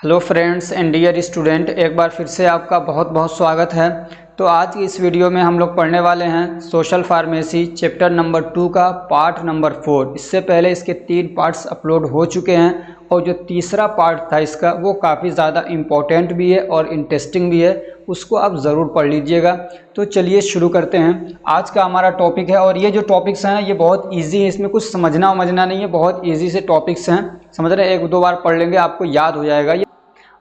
Hello friends and dear student, एक बार फिर से आपका बहुत बहुत स्वागत है। तो आज की इस वीडियो में हम लोग पढ़ने वाले हैं सोशल फार्मेसी चैप्टर नंबर 2 का पार्ट नंबर 4। इससे पहले इसके 3 पार्ट्स अपलोड हो चुके हैं और जो तीसरा पार्ट था इसका वो काफ़ी ज़्यादा इम्पोर्टेंट भी है और इंटरेस्टिंग भी है, उसको आप ज़रूर पढ़ लीजिएगा। तो चलिए शुरू करते हैं। आज का हमारा टॉपिक है और ये जो टॉपिक्स हैं ये बहुत ईजी है, इसमें कुछ समझना नहीं है, बहुत ईजी से टॉपिक्स हैं, समझ रहे हैं। 1-2 बार पढ़ लेंगे आपको याद हो जाएगा।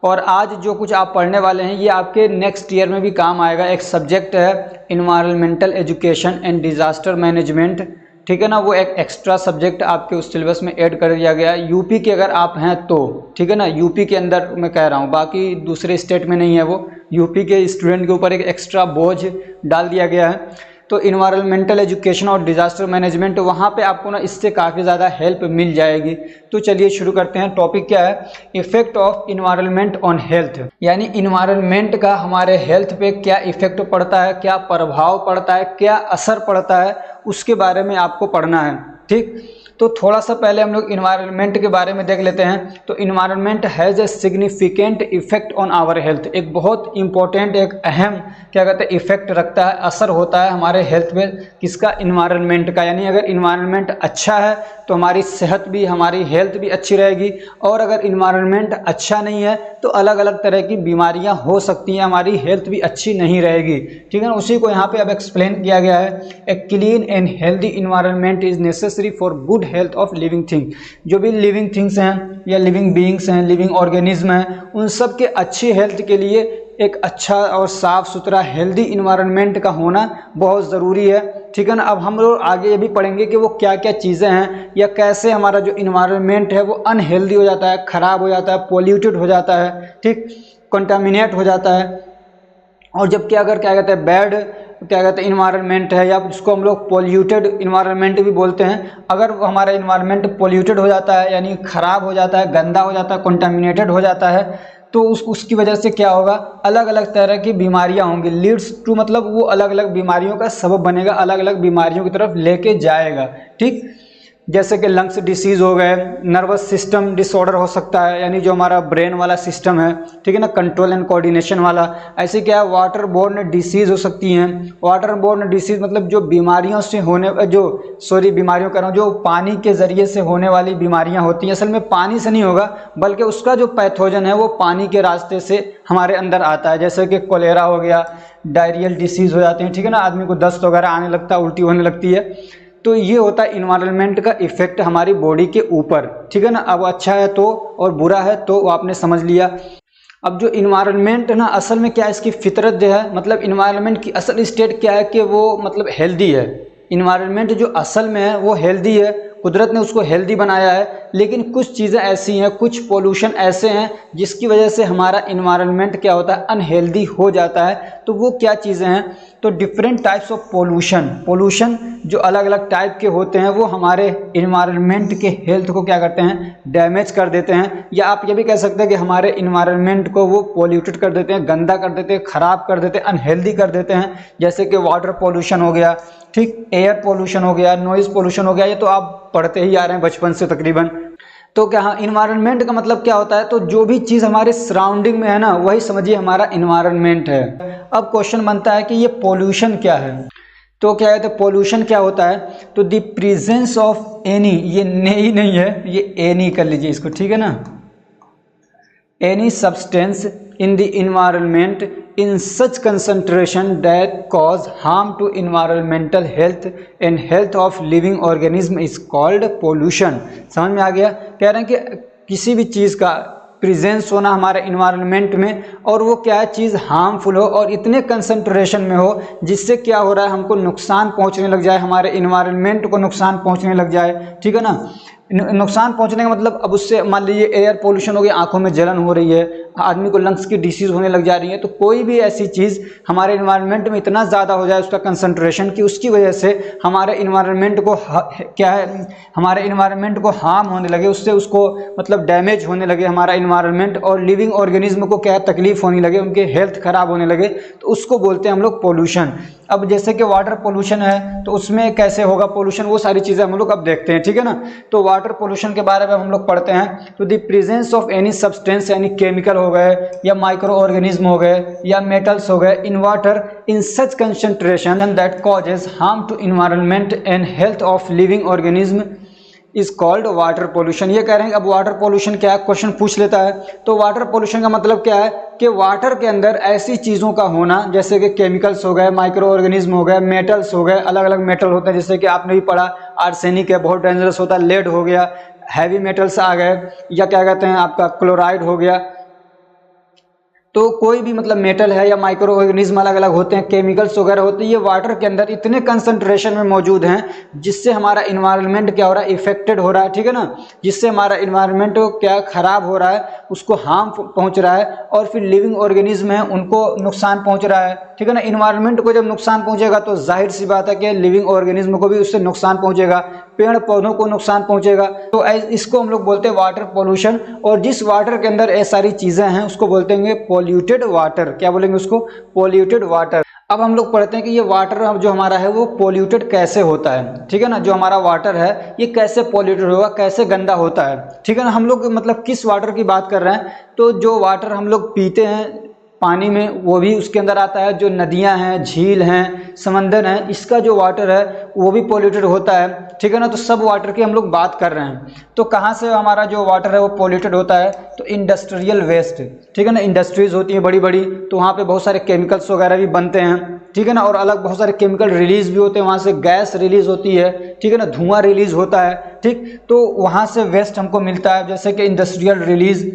और आज जो कुछ आप पढ़ने वाले हैं ये आपके नेक्स्ट ईयर में भी काम आएगा। एक सब्जेक्ट है environmental education and disaster management, ठीक है ना। वो एक एक्स्ट्रा सब्जेक्ट आपके उस सिलेबस में ऐड कर दिया गया है। यूपी के अगर आप हैं तो, ठीक है ना, यूपी के अंदर मैं कह रहा हूँ, बाकी दूसरे स्टेट में नहीं है। वो यूपी के स्टूडेंट के ऊपर एक एक्स्ट्रा बोझ डाल दिया गया है। तो इन्वायरमेंटल एजुकेशन और डिज़ास्टर मैनेजमेंट, वहाँ पे आपको ना इससे काफ़ी ज़्यादा हेल्प मिल जाएगी। तो चलिए शुरू करते हैं। टॉपिक क्या है? Effect of environment on health, यानी इन्वायरमेंट का हमारे हेल्थ पे क्या इफेक्ट पड़ता है, क्या प्रभाव पड़ता है, क्या असर पड़ता है, उसके बारे में आपको पढ़ना है। ठीक, तो थोड़ा सा पहले हम लोग इन्वायरमेंट के बारे में देख लेते हैं। तो environment has a significant effect on our health, एक बहुत इंपॉर्टेंट, एक अहम क्या कहते हैं इफेक्ट रखता है, असर होता है हमारे हेल्थ पे। किसका? इन्वायरमेंट का। यानी अगर इन्वायरमेंट अच्छा है तो हमारी सेहत भी, हमारी हेल्थ भी अच्छी रहेगी, और अगर इन्वायरमेंट अच्छा नहीं है तो अलग अलग तरह की बीमारियां हो सकती हैं, हमारी हेल्थ भी अच्छी नहीं रहेगी। ठीक है ना, उसी को यहाँ पे अब एक्सप्लेन किया गया है। A clean and healthy environment is necessary for good health of living thing. जो भी लिविंग थिंग्स हैं या लिविंग बीइंग्स हैं, लिविंग ऑर्गेनिज्म हैं, उन सब के अच्छी हेल्थ के लिए एक अच्छा और साफ़ सुथरा हेल्दी इन्वायरमेंट का होना बहुत ज़रूरी है। ठीक है ना। अब हम लोग आगे ये भी पढ़ेंगे कि वो क्या क्या चीज़ें हैं या कैसे हमारा जो इन्वायरमेंट है वो अनहेल्दी हो जाता है, ख़राब हो जाता है, पोल्यूटेड हो जाता है, ठीक, कंटामिनेट हो जाता है। और जब क्या कहते हैं बैड क्या कहते हैं इन्वायरमेंट है, या जिसको हम लोग पोल्यूटेड इन्वायरमेंट भी बोलते हैं, अगर हमारा इन्वायरमेंट पोल्यूटेड हो जाता है यानी ख़राब हो जाता है, गंदा हो जाता है, कंटामिनेटेड हो जाता है, तो उसकी वजह से क्या होगा, अलग अलग तरह की बीमारियां होंगी। लीड्स टू मतलब वो अलग अलग बीमारियों का सबब बनेगा, अलग अलग बीमारियों की तरफ लेके जाएगा। ठीक, जैसे कि लंग्स डिसीज़ हो गए, नर्वस सिस्टम डिसऑर्डर हो सकता है, यानी जो हमारा ब्रेन वाला सिस्टम है, ठीक है ना, कंट्रोल एंड कोऑर्डिनेशन वाला। ऐसे क्या है, वाटर बोर्न डिसीज़ हो सकती हैं। वाटर बोर्न डिसीज़ मतलब जो बीमारियों से होने बीमारियों कह रहा हूँ, जो पानी के ज़रिए से होने वाली बीमारियाँ होती हैं। असल में पानी से नहीं होगा, बल्कि उसका जो पैथोजन है वो पानी के रास्ते से हमारे अंदर आता है। जैसे कि कोलेरा हो गया, डायरियल डिसीज़ हो जाते हैं, ठीक है ना, आदमी को दस्त वगैरह आने लगता है, उल्टी होने लगती है। तो ये होता है इन्वायरमेंट का इफेक्ट हमारी बॉडी के ऊपर। ठीक है ना। अब अच्छा है तो और बुरा है तो वो आपने समझ लिया। अब जो इन्वायरमेंट है ना, असल में क्या है, इसकी फितरत जो है, मतलब इन्वायरमेंट की असल स्टेट क्या है कि वो मतलब हेल्दी है। इन्वायरमेंट जो असल में है वो हेल्दी है, कुदरत ने उसको हेल्दी बनाया है। लेकिन कुछ चीज़ें ऐसी हैं, कुछ पोल्यूशन ऐसे हैं जिसकी वजह से हमारा इन्वायरमेंट क्या होता है, अनहेल्दी हो जाता है। तो वो क्या चीज़ें हैं? तो डिफरेंट टाइप्स ऑफ पोल्यूशन जो अलग अलग टाइप के होते हैं वो हमारे इन्वायरमेंट के हेल्थ को क्या करते हैं, डैमेज कर देते हैं। या आप ये भी कह सकते हैं कि हमारे इन्वायरमेंट को वो पोल्यूटेड कर देते हैं, गंदा कर देते हैं, ख़राब कर देते हैं, अनहेल्दी कर देते हैं। जैसे कि वाटर पोल्यूशन हो गया, ठीक, एयर पोल्यूशन हो गया, नॉइज़ पोल्यूशन हो गया। ये तो आप पढ़ते ही आ रहे हैं बचपन से तकरीबन। तो क्या, हाँ, इन्वायरमेंट का मतलब क्या होता है, तो जो भी चीज़ हमारे सराउंडिंग में है ना, वही समझिए हमारा इन्वायरमेंट है। अब क्वेश्चन बनता है कि ये पोल्यूशन क्या है। तो क्या है, तो पोल्यूशन क्या होता है, तो द प्रेजेंस ऑफ एनी, ये नहीं है, ये एनी कर लीजिए इसको, ठीक है ना, any substance in the environment in such concentration that cause harm to environmental health and health of living organism is called pollution। समझ में आ गया? कह रहे हैं कि किसी भी चीज़ का प्रेजेंस होना हमारे इन्वायरमेंट में, और वो क्या है, चीज़ हार्मफुल हो और इतने कंसंट्रेशन में हो जिससे क्या हो रहा है, हमको नुकसान पहुंचने लग जाए, हमारे इन्वायरमेंट को नुकसान पहुंचने लग जाए। ठीक है ना। नुकसान पहुंचने का मतलब, अब उससे मान लीजिए एयर पोल्यूशन हो गया, आंखों में जलन हो रही है, आदमी को लंग्स की डिसीज़ होने लग जा रही है। तो कोई भी ऐसी चीज़ हमारे इन्वायरमेंट में इतना ज़्यादा हो जाए उसका कंसंट्रेशन, कि उसकी वजह से हमारे इन्वायरमेंट को क्या है, हमारे इन्वायरमेंट को हार्म होने लगे, उससे उसको मतलब डैमेज होने लगे हमारा इन्वायरमेंट, और लिविंग ऑर्गेनिज्म को क्या तकलीफ होने लगे, उनके हेल्थ ख़राब होने लगे, तो उसको बोलते हैं हम लोग पोल्यूशन। अब जैसे कि वाटर पोल्यूशन है तो उसमें कैसे होगा पोल्यूशन, वो सारी चीज़ें हम लोग अब देखते हैं। ठीक है ना। तो वाटर वाटर पोल्यूशन के बारे में हम लोग पढ़ते हैं तो the presence of any substance यानी केमिकल हो गए या माइक्रो ऑर्गेनिज्म हो गए या मेटल्स हो गए in water in such concentration that causes harm to environment and health of living organism is called water pollution. ये कह रहे हैं अब वाटर पोल्यूशन क्या है, क्वेश्चन पूछ लेता है। तो वाटर पोल्यूशन का मतलब क्या है कि वाटर के अंदर ऐसी चीज़ों का होना जैसे कि केमिकल्स हो गए, माइक्रो ऑर्गेनिज्म हो गए, मेटल्स हो गए, अलग अलग मेटल होते हैं जैसे कि आपने भी पढ़ा आर्सेनिक है, बहुत डेंजरस होता है, लेड हो गया, हैवी मेटल्स आ गए, या क्या कहते हैं आपका क्लोराइड हो गया। तो कोई भी मतलब मेटल है या माइक्रो ऑर्गेनिज्म अलग अलग होते हैं, केमिकल्स वगैरह होते हैं, ये वाटर के अंदर इतने कंसंट्रेशन में मौजूद हैं जिससे हमारा इन्वायरमेंट क्या हो रहा है, इफेक्टेड हो रहा है, ठीक है ना, जिससे हमारा इन्वायरमेंट क्या खराब हो रहा है, उसको हार्म पहुंच रहा है, और फिर लिविंग ऑर्गेनिज्म है उनको नुकसान पहुंच रहा है, ठीक है ना। इन्वायरमेंट को जब नुकसान पहुंचेगा तो जाहिर सी बात है कि लिविंग ऑर्गेनिज्म को भी उससे नुकसान पहुंचेगा, पेड़ पौधों को नुकसान पहुंचेगा। तो इसको हम लोग बोलते हैं वाटर पोल्यूशन। और जिस वाटर के अंदर ये सारी चीजें हैं उसको बोलते हैं पोल्यूटेड वाटर। क्या बोलेंगे उसको? Polluted water. अब हम लोग पढ़ते हैं कि ये वाटर जो हमारा है वो पोल्यूटेड कैसे होता है, ठीक है ना। जो हमारा वाटर है ये कैसे पोल्यूटेड होगा, कैसे गंदा होता है, ठीक है ना। हम लोग मतलब किस वाटर की बात कर रहे हैं, तो जो वाटर हम लोग पीते हैं पानी में वो भी उसके अंदर आता है, जो नदियां हैं, झील हैं, समंदर हैं, इसका जो वाटर है वो भी पोल्यूटेड होता है, ठीक है ना। तो सब वाटर की हम लोग बात कर रहे हैं। तो कहाँ से हमारा जो वाटर है वो पोल्यूटेड होता है? तो इंडस्ट्रियल वेस्ट, ठीक है ना। इंडस्ट्रीज होती हैं बड़ी बड़ी, तो वहाँ पे बहुत सारे केमिकल्स वगैरह भी बनते हैं, ठीक है ना, और अलग बहुत सारे केमिकल रिलीज भी होते हैं, वहाँ से गैस रिलीज होती है, ठीक है ना, धुआं रिलीज होता है, ठीक। तो वहाँ से वेस्ट हमको मिलता है, जैसे कि industrial release,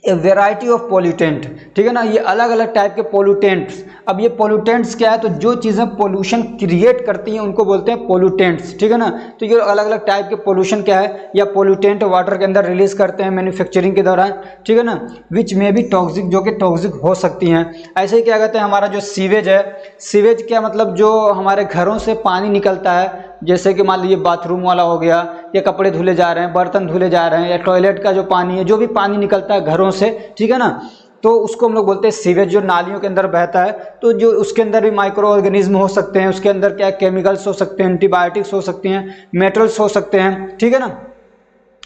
a variety of pollutant, ठीक है ना। ये अलग अलग टाइप के पोल्यूटेंट्स। अब ये पोल्यूटेंट्स क्या है? तो जो चीज़ें पोल्यूशन क्रिएट करती हैं उनको बोलते हैं पोल्यूटेंट्स, ठीक है ना। तो ये अलग अलग टाइप के पोल्यूशन क्या है, या पोल्यूटेंट वाटर के अंदर रिलीज करते हैं मैन्युफैक्चरिंग के दौरान, ठीक है ना, विच में भी टॉक्सिक, जो कि टॉक्सिक हो सकती हैं। ऐसे ही क्या कहते हैं, हमारा जो सीवेज है, सीवेज क्या मतलब जो हमारे घरों से पानी निकलता है, जैसे कि मान लीजिए बाथरूम वाला हो गया, या कपड़े धुले जा रहे हैं, बर्तन धुले जा रहे हैं, या टॉयलेट का जो पानी है, जो भी पानी निकलता है घरों से, ठीक है ना, तो उसको हम लोग बोलते हैं सीवेज, जो नालियों के अंदर बहता है। तो जो उसके अंदर भी माइक्रो ऑर्गेनिज्म हो सकते हैं, उसके अंदर क्या केमिकल्स हो सकते हैं, एंटीबायोटिक्स हो सकती हैं, मेटल्स हो सकते हैं, ठीक है ना,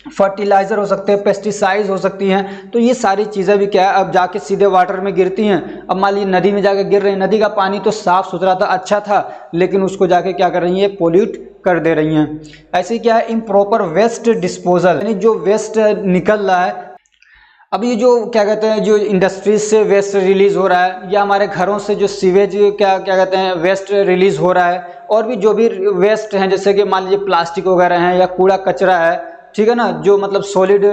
फर्टिलाइजर हो सकते हैं, पेस्टिसाइड्स हो सकती हैं। तो ये सारी चीज़ें भी क्या है, अब जाके सीधे वाटर में गिरती हैं। अब मान लीजिए नदी में जाके गिर रही है, नदी का पानी तो साफ सुथरा था, अच्छा था, लेकिन उसको जाके क्या कर रही है, पोल्यूट कर दे रही हैं। ऐसे क्या है, इम्प्रॉपर वेस्ट डिस्पोजल, यानी जो वेस्ट निकल रहा है। अब ये जो क्या कहते हैं, जो इंडस्ट्रीज से वेस्ट रिलीज हो रहा है, या हमारे घरों से जो सीवेज क्या कहते हैं वेस्ट रिलीज हो रहा है, और भी जो भी वेस्ट हैं, जैसे कि मान लीजिए प्लास्टिक वगैरह हैं या कूड़ा कचरा है, ठीक है ना, जो मतलब सॉलिड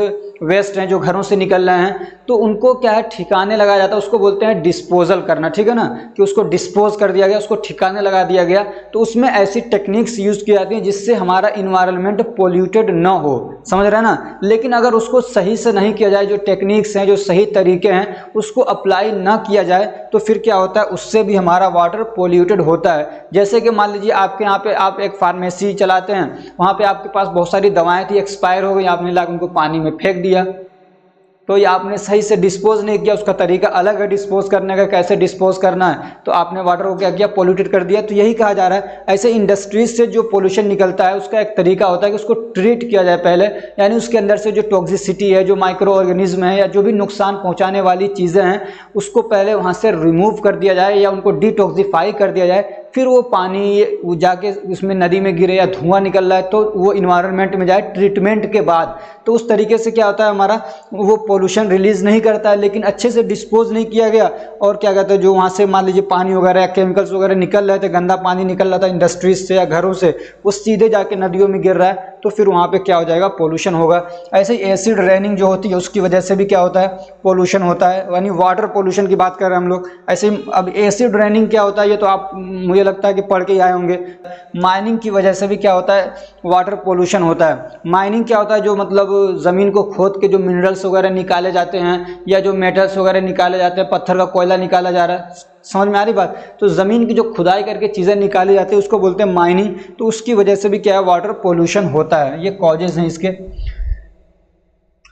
वेस्ट हैं जो घरों से निकल रहे हैं, तो उनको क्या है ठिकाने लगाया जाता है, उसको बोलते हैं डिस्पोजल करना, ठीक है ना, कि उसको डिस्पोज कर दिया गया, उसको ठिकाने लगा दिया गया। तो उसमें ऐसी टेक्निक्स यूज की जाती हैं जिससे हमारा इन्वायरमेंट पोल्यूटेड ना हो, समझ रहे हैं ना। लेकिन अगर उसको सही से नहीं किया जाए, जो टेक्निक्स हैं, जो सही तरीके हैं, उसको अप्लाई ना किया जाए, तो फिर क्या होता है, उससे भी हमारा वाटर पोल्यूटेड होता है। जैसे कि मान लीजिए आपके यहाँ पे आप एक फार्मेसी चलाते हैं, वहाँ पे आपके पास बहुत सारी दवाएं थी, एक्सपायर हो गई, आपने लाकर उनको पानी में फेंक दिया, तो ये आपने सही से डिस्पोज नहीं किया, उसका तरीका अलग है डिस्पोज करने का, कैसे डिस्पोज करना है, तो आपने वाटर को क्या किया, पोल्यूटेड कर दिया। तो यही कहा जा रहा है, ऐसे इंडस्ट्रीज से जो पोल्यूशन निकलता है उसका एक तरीका होता है कि उसको ट्रीट किया जाए पहले, यानी उसके अंदर से जो टॉक्सिसिटी है, जो माइक्रो ऑर्गेनिज्म है, या जो भी नुकसान पहुंचाने वाली चीज़ें हैं, उसको पहले वहाँ से रिमूव कर दिया जाए, या उनको डिटॉक्सिफाई कर दिया जाए। फिर वो पानी वो जाके उसमें नदी में गिरे, या धुआं निकल रहा है तो वो इन्वायरमेंट में जाए ट्रीटमेंट के बाद। तो उस तरीके से क्या होता है, हमारा वो पोल्यूशन रिलीज नहीं करता है, लेकिन अच्छे से डिस्पोज नहीं किया गया। और क्या कहते हैं, जो वहाँ से मान लीजिए पानी वगैरह या केमिकल्स वगैरह निकल रहे थे, गंदा पानी निकल रहा था इंडस्ट्रीज से या घरों से, वो सीधे जाके नदियों में गिर रहा है, तो फिर वहाँ पे क्या हो जाएगा, पोल्यूशन होगा। ऐसे ही एसिड रेनिंग जो होती है उसकी वजह से भी क्या होता है, पोल्यूशन होता है, यानी वाटर पोल्यूशन की बात कर रहे हैं हम लोग। ऐसे ही अब एसिड रेनिंग क्या होता है, ये तो आप मुझे लगता है कि पढ़ के ही आए होंगे। माइनिंग की वजह से भी क्या होता है, वाटर पोल्यूशन होता है। माइनिंग क्या होता है, जो मतलब ज़मीन को खोद के जो मिनरल्स वगैरह निकाले जाते हैं, या जो मेटल्स वगैरह निकाले जाते हैं, पत्थर का कोयला निकाला जा रहा है, समझ में आ रही बात। तो ज़मीन की जो खुदाई करके चीज़ें निकाली जाती है उसको बोलते हैं माइनिंग। तो उसकी वजह से भी क्या है, वाटर पोल्यूशन होता है। ये कॉजेज़ हैं इसके।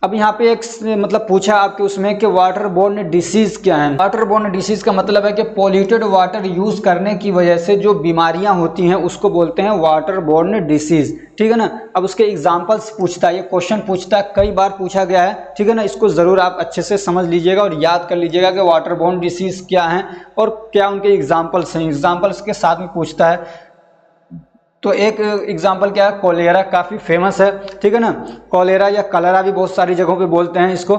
अब यहाँ पे एक मतलब पूछा आपके उसमें कि वाटर बोर्न डिसीज क्या है। वाटर बोर्न डिसीज का मतलब है कि पॉल्यूटेड वाटर यूज करने की वजह से जो बीमारियां होती हैं उसको बोलते हैं वाटर बोर्न डिसीज, ठीक है ना। अब उसके एग्जांपल्स पूछता है, ये क्वेश्चन पूछता है, कई बार पूछा गया है, ठीक है ना। इसको जरूर आप अच्छे से समझ लीजिएगा और याद कर लीजिएगा कि वाटर बोर्न डिसीज क्या है और क्या उनके एग्जाम्पल्स हैं। एग्जाम्पल्स के साथ में पूछता है। तो एक एग्जाम्पल क्या है, कोलेरा, काफ़ी फेमस है, ठीक है ना। कोलेरा या कलरा भी बहुत सारी जगहों पे बोलते हैं इसको।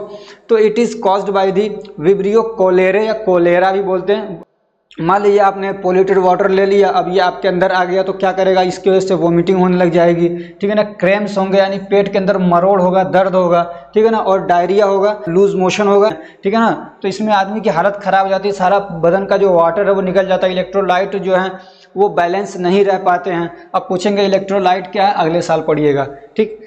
तो it is caused by the vibrio cholerae या कोलेरा भी बोलते हैं। मान लीजिए आपने पोल्यूटेड वाटर ले लिया, अब ये आपके अंदर आ गया तो क्या करेगा, इसकी वजह से वोमिटिंग होने लग जाएगी, ठीक है ना। क्रैम्स होंगे यानी पेट के अंदर मरोड़ होगा, दर्द होगा, ठीक है ना। और डायरिया होगा, लूज मोशन होगा, ठीक है ना। तो इसमें आदमी की हालत खराब हो जाती है, सारा बदन का जो वाटर है वो निकल जाता है, इलेक्ट्रोलाइट जो है वो बैलेंस नहीं रह पाते हैं। अब पूछेंगे इलेक्ट्रोलाइट क्या है, अगले साल पढ़िएगा, ठीक।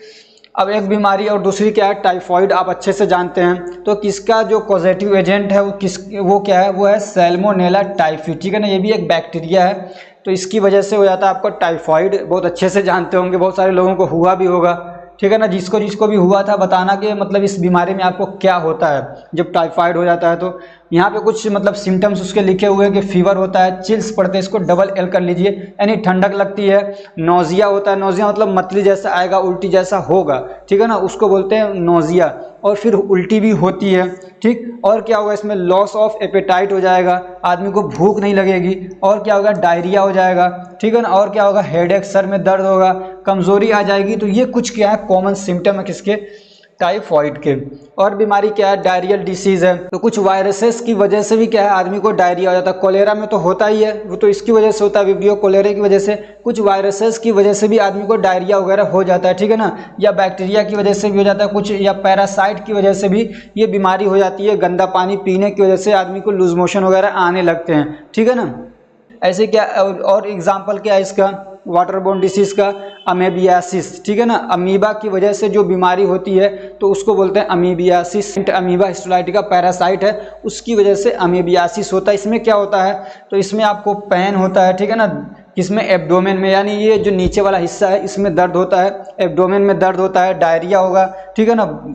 अब एक बीमारी और दूसरी क्या है, टाइफॉइड, आप अच्छे से जानते हैं। तो किसका जो कॉजेटिव एजेंट है वो क्या है, वो है सैल्मोनेला टाइफी, ठीक है ना। ये भी एक बैक्टीरिया है, तो इसकी वजह से हो जाता है आपको टाइफॉइड। बहुत अच्छे से जानते होंगे, बहुत सारे लोगों को हुआ भी होगा, ठीक है ना। जिसको जिसको भी हुआ था बताना कि मतलब इस बीमारी में आपको क्या होता है जब टाइफाइड हो जाता है। तो यहाँ पे कुछ मतलब सिम्टम्स उसके लिखे हुए हैं कि फीवर होता है, चिल्स पड़ते हैं, इसको डबल एल कर लीजिए, यानी ठंडक लगती है। नोजिया होता है, नोजिया मतलब मतली जैसा आएगा, उल्टी जैसा होगा, ठीक है ना, उसको बोलते हैं नोजिया। और फिर उल्टी भी होती है, ठीक। और क्या होगा इसमें, लॉस ऑफ एपेटाइट हो जाएगा, आदमी को भूख नहीं लगेगी। और क्या होगा, डायरिया हो जाएगा, ठीक है ना। और क्या होगा, हेडेक, सर में दर्द होगा, कमजोरी आ जाएगी। तो ये कुछ क्या है, कॉमन सिम्टम है किसके, टाइफॉइड के। और बीमारी क्या है, डायरियल डिसीज है। तो कुछ वायरसेस की वजह से भी क्या है, आदमी को डायरिया हो जाता है। कोलेरा में तो होता ही है, वो तो इसकी वजह से होता है, विब्रियो कोलेरा की वजह से। कुछ वायरसेस की वजह से भी आदमी को डायरिया वगैरह हो जाता है, ठीक है ना। या बैक्टीरिया की वजह से भी हो जाता है कुछ, या पैरासाइट की वजह से भी ये बीमारी हो जाती है। गंदा पानी पीने की वजह से आदमी को लूज मोशन वगैरह आने लगते हैं, ठीक है ना। ऐसे क्या और एग्जाम्पल क्या है इसका, वाटर बोर्न डिसीज का, अमेबियासिस, ठीक है ना। अमीबा की वजह से जो बीमारी होती है तो उसको बोलते हैं अमीबियासिस। अमीबा हिस्टोलाइटिका पैरासाइट है, उसकी वजह से अमीबियासिस होता है। इसमें क्या होता है, तो इसमें आपको पेन होता है, ठीक है ना। किसमें, एब्डोमेन में, यानी ये जो नीचे वाला हिस्सा है इसमें दर्द होता है, एब्डोमेन में दर्द होता है, डायरिया होगा, ठीक है ना।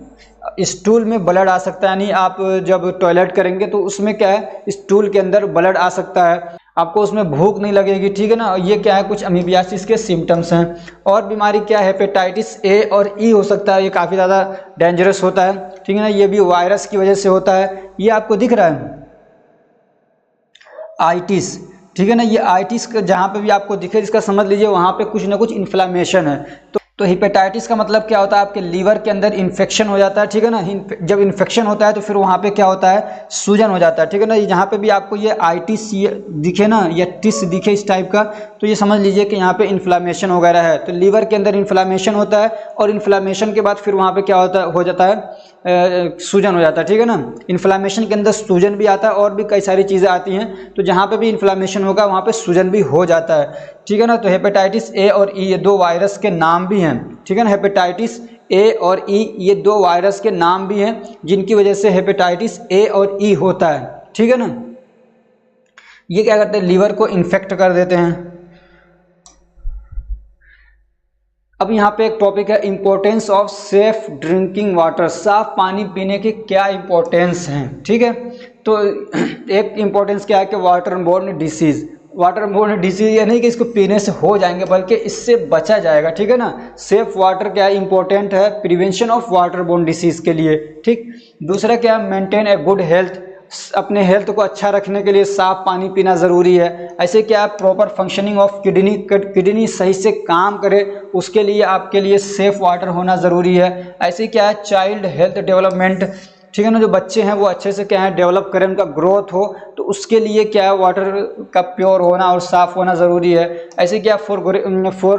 स्टूल में ब्लड आ सकता है, यानी आप जब टॉयलेट करेंगे तो उसमें क्या है, स्टूल के अंदर ब्लड आ सकता है, आपको उसमें भूख नहीं लगेगी, ठीक है ना। ये क्या है, कुछ अमीबियासिस के सिम्टम्स हैं। और बीमारी क्या है, हेपेटाइटिस ए और ई हो सकता है, ये काफ़ी ज़्यादा डेंजरस होता है, ठीक है ना। ये भी वायरस की वजह से होता है। ये आपको दिख रहा है आइटिस, ठीक है ना। ये आइटिस जहाँ पे भी आपको दिखे इसका समझ लीजिए वहाँ पे कुछ ना कुछ इन्फ्लामेशन है। तो हेपेटाइटिस का मतलब क्या होता है, आपके लीवर के अंदर इन्फेक्शन हो जाता है, ठीक है ना। जब इन्फेक्शन होता है तो फिर वहाँ पे क्या होता है, सूजन हो जाता है, ठीक है ना। जहाँ पे भी आपको ये आइटिस दिखे ना, या टिस दिखे इस टाइप का, तो ये समझ लीजिए कि यहाँ पे इन्फ्लामेशन वगैरह है। तो लीवर के अंदर इन्फ्लामेशन होता है और इन्फ्लामेशन के बाद फिर वहाँ पे क्या होता है, हो जाता है सूजन हो जाता है, ठीक है ना। इन्फ्लामेशन के अंदर सूजन भी आता है और भी कई सारी चीज़ें आती हैं। तो जहाँ पे भी इन्फ्लामेशन होगा वहाँ पे सूजन भी हो जाता है, ठीक है ना। तो हेपेटाइटिस ए और ई ये दो वायरस के नाम भी हैं, ठीक है ना। हेपेटाइटिस ए और ई ये दो वायरस के नाम भी हैं जिनकी वजह से हेपेटाइटिस ए और ई होता है, ठीक है ना। ये क्या करते हैं, लीवर को इन्फेक्ट कर देते हैं। अब यहाँ पे एक टॉपिक है, importance of safe drinking water, साफ पानी पीने की क्या इंपॉर्टेंस है, ठीक है। तो एक इंपॉर्टेंस क्या है कि water borne disease, water borne disease ये नहीं कि इसको पीने से हो जाएंगे बल्कि इससे बचा जाएगा, ठीक है ना। सेफ वाटर क्या इंपॉर्टेंट है prevention of water borne disease के लिए, ठीक। दूसरा क्या, मेंटेन ए गुड हेल्थ, अपने हेल्थ को अच्छा रखने के लिए साफ पानी पीना ज़रूरी है। ऐसे क्या, प्रॉपर फंक्शनिंग ऑफ किडनी सही से काम करे उसके लिए आपके लिए सेफ वाटर होना ज़रूरी है। ऐसे क्या है, चाइल्ड हेल्थ डेवलपमेंट, ठीक है ना। जो बच्चे हैं वो अच्छे से क्या है डेवलप करें, उनका ग्रोथ हो, तो उसके लिए क्या है वाटर का प्योर होना और साफ़ होना ज़रूरी है। ऐसे क्या, for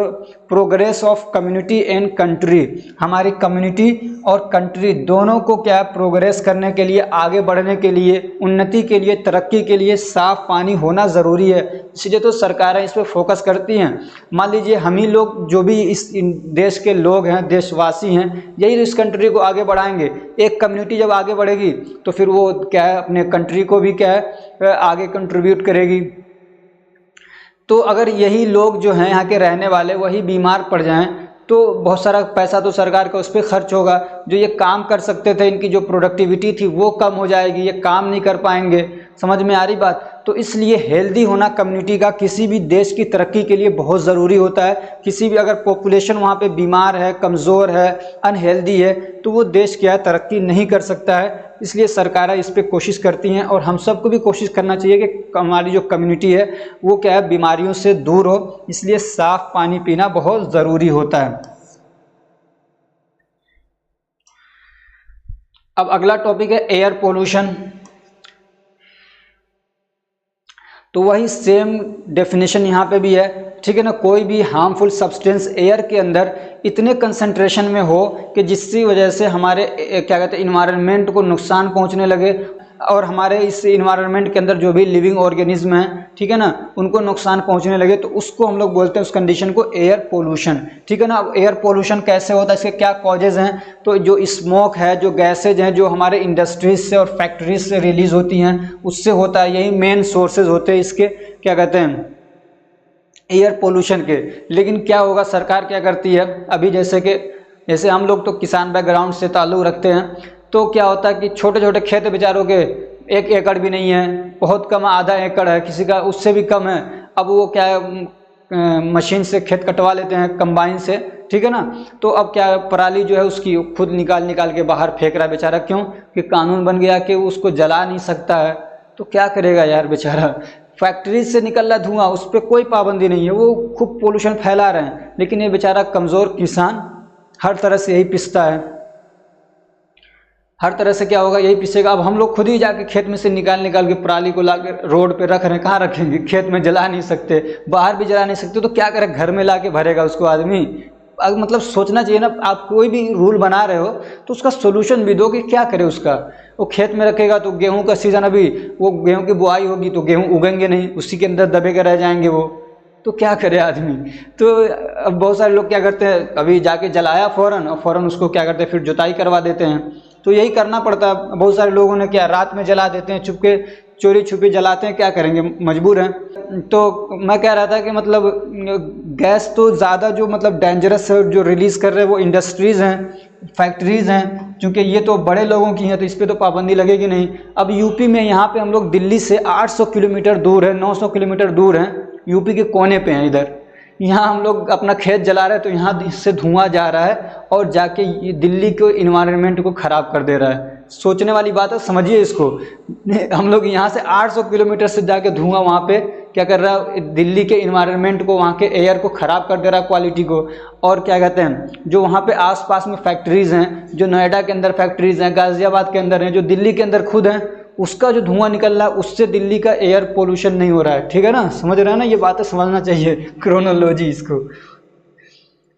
progress of community and country, हमारी कम्युनिटी और कंट्री दोनों को क्या है प्रोग्रेस करने के लिए, आगे बढ़ने के लिए, उन्नति के लिए, तरक्की के लिए साफ़ पानी होना ज़रूरी है। इसलिए तो सरकारें इस पर फोकस करती हैं। मान लीजिए हम ही लोग जो भी इस देश के लोग हैं, देशवासी हैं, यही इस कंट्री को आगे बढ़ाएंगे। एक कम्युनिटी जब आगे बढ़ेगी तो फिर वो क्या है अपने कंट्री को भी क्या है आगे कंट्रीब्यूट करेगी। तो अगर यही लोग जो हैं यहाँ के रहने वाले वही बीमार पड़ जाएं तो बहुत सारा पैसा तो सरकार का उस पर खर्च होगा। जो ये काम कर सकते थे, इनकी जो प्रोडक्टिविटी थी वो कम हो जाएगी, ये काम नहीं कर पाएंगे। समझ में आ रही बात? तो इसलिए हेल्दी होना कम्युनिटी का किसी भी देश की तरक्की के लिए बहुत ज़रूरी होता है। किसी भी अगर पॉपुलेशन वहाँ पे बीमार है, कमज़ोर है, अनहेल्दी है, तो वो देश क्या है, तरक्की नहीं कर सकता है। इसलिए सरकारें इस पे कोशिश करती हैं और हम सबको भी कोशिश करना चाहिए कि हमारी जो कम्युनिटी है वो क्या है, बीमारियों से दूर हो। इसलिए साफ़ पानी पीना बहुत ज़रूरी होता है। अब अगला टॉपिक है एयर पोल्यूशन। तो वही सेम डेफिनेशन यहाँ पे भी है, ठीक है ना। कोई भी हार्मफुल सब्सटेंस एयर के अंदर इतने कंसंट्रेशन में हो कि जिसकी वजह से हमारे क्या कहते हैं इन्वायरमेंट को नुकसान पहुँचने लगे और हमारे इस इन्वायरमेंट के अंदर जो भी लिविंग ऑर्गेनिज्म हैं, ठीक है ना, उनको नुकसान पहुंचने लगे, तो उसको हम लोग बोलते हैं उस कंडीशन को एयर पोल्यूशन, ठीक है ना। अब एयर पोल्यूशन कैसे होता है, इसके क्या कॉजेज हैं? तो जो स्मोक है, जो गैसेज हैं, जो हमारे इंडस्ट्रीज से और फैक्ट्रीज से रिलीज होती हैं, उससे होता है। यही मेन सोर्सेज होते हैं इसके, क्या कहते हैं, एयर पोल्यूशन के। लेकिन क्या होगा, सरकार क्या करती है, अभी जैसे हम लोग तो किसान बैकग्राउंड से ताल्लुक़ रखते हैं, तो क्या होता है कि छोटे छोटे खेत बेचारों के 1 एकड़ भी नहीं है, बहुत कम, आधा एकड़ है, किसी का उससे भी कम है। अब वो क्या है, मशीन से खेत कटवा लेते हैं, कंबाइन से, ठीक है ना। तो अब क्या है, पराली जो है उसकी खुद निकाल के बाहर फेंक रहा है बेचारा। क्यों? कि कानून बन गया कि उसको जला नहीं सकता है। तो क्या करेगा यार बेचारा, फैक्ट्री से निकल रहा धुआं, उस पर कोई पाबंदी नहीं है, वो खूब पोल्यूशन फैला रहे हैं, लेकिन ये बेचारा कमज़ोर किसान हर तरह से यही पिसता है। हर तरह से क्या होगा, यही पिसेगा। अब हम लोग खुद ही जाके खेत में से निकाल के पराली को लाके रोड पे रख रहे हैं, कहाँ रखेंगे? खेत में जला नहीं सकते, बाहर भी जला नहीं सकते, तो क्या करे, घर में लाके भरेगा उसको आदमी। अब मतलब सोचना चाहिए ना, आप कोई भी रूल बना रहे हो तो उसका सोल्यूशन भी दो कि क्या करे उसका। वो खेत में रखेगा तो गेहूं का सीज़न, अभी वो गेहूं की बुआई होगी तो गेहूं उगेंगे नहीं, उसी के अंदर दबे के रह जाएंगे वो, तो क्या करे आदमी। तो अब बहुत सारे लोग क्या करते हैं, अभी जाके जलाया फ़ौरन, और फ़ौरन उसको क्या करते हैं, फिर जुताई करवा देते हैं। तो यही करना पड़ता है। बहुत सारे लोगों ने क्या, रात में जला देते हैं, चुपके चोरी छुपे जलाते हैं, क्या करेंगे, मजबूर हैं। तो मैं कह रहा था कि मतलब गैस तो ज़्यादा जो मतलब डेंजरस है, जो रिलीज़ कर रहे हैं वो इंडस्ट्रीज़ हैं, फैक्ट्रीज़ हैं, क्योंकि ये तो बड़े लोगों की हैं, तो इस पर तो पाबंदी लगेगी नहीं। अब यूपी में, यहाँ पे हम लोग दिल्ली से 800 किलोमीटर दूर है, 900 किलोमीटर दूर हैं, यूपी के कोने पे हैं इधर। यहाँ हम लोग अपना खेत जला रहे हैं, तो यहाँ इससे धुआं जा रहा है और जाके ये दिल्ली के इन्वायरमेंट को ख़राब कर दे रहा है। सोचने वाली बात है, समझिए इसको। हम लोग यहाँ से 800 किलोमीटर से जाके धुआं वहाँ पे क्या कर रहा है, दिल्ली के इन्वायरमेंट को, वहाँ के एयर को ख़राब कर दे रहा है, क्वालिटी को। और क्या कहते हैं, जो वहाँ पे आसपास में फैक्ट्रीज़ हैं, जो नोएडा के अंदर फैक्ट्रीज़ हैं, गाज़ियाबाद के अंदर हैं, जो दिल्ली के अंदर खुद हैं, उसका जो धुआं निकल रहा है उससे दिल्ली का एयर पोल्यूशन नहीं हो रहा है, ठीक है ना। समझ रहे हैं ना, ये बातें समझना चाहिए, क्रोनोलॉजी इसको,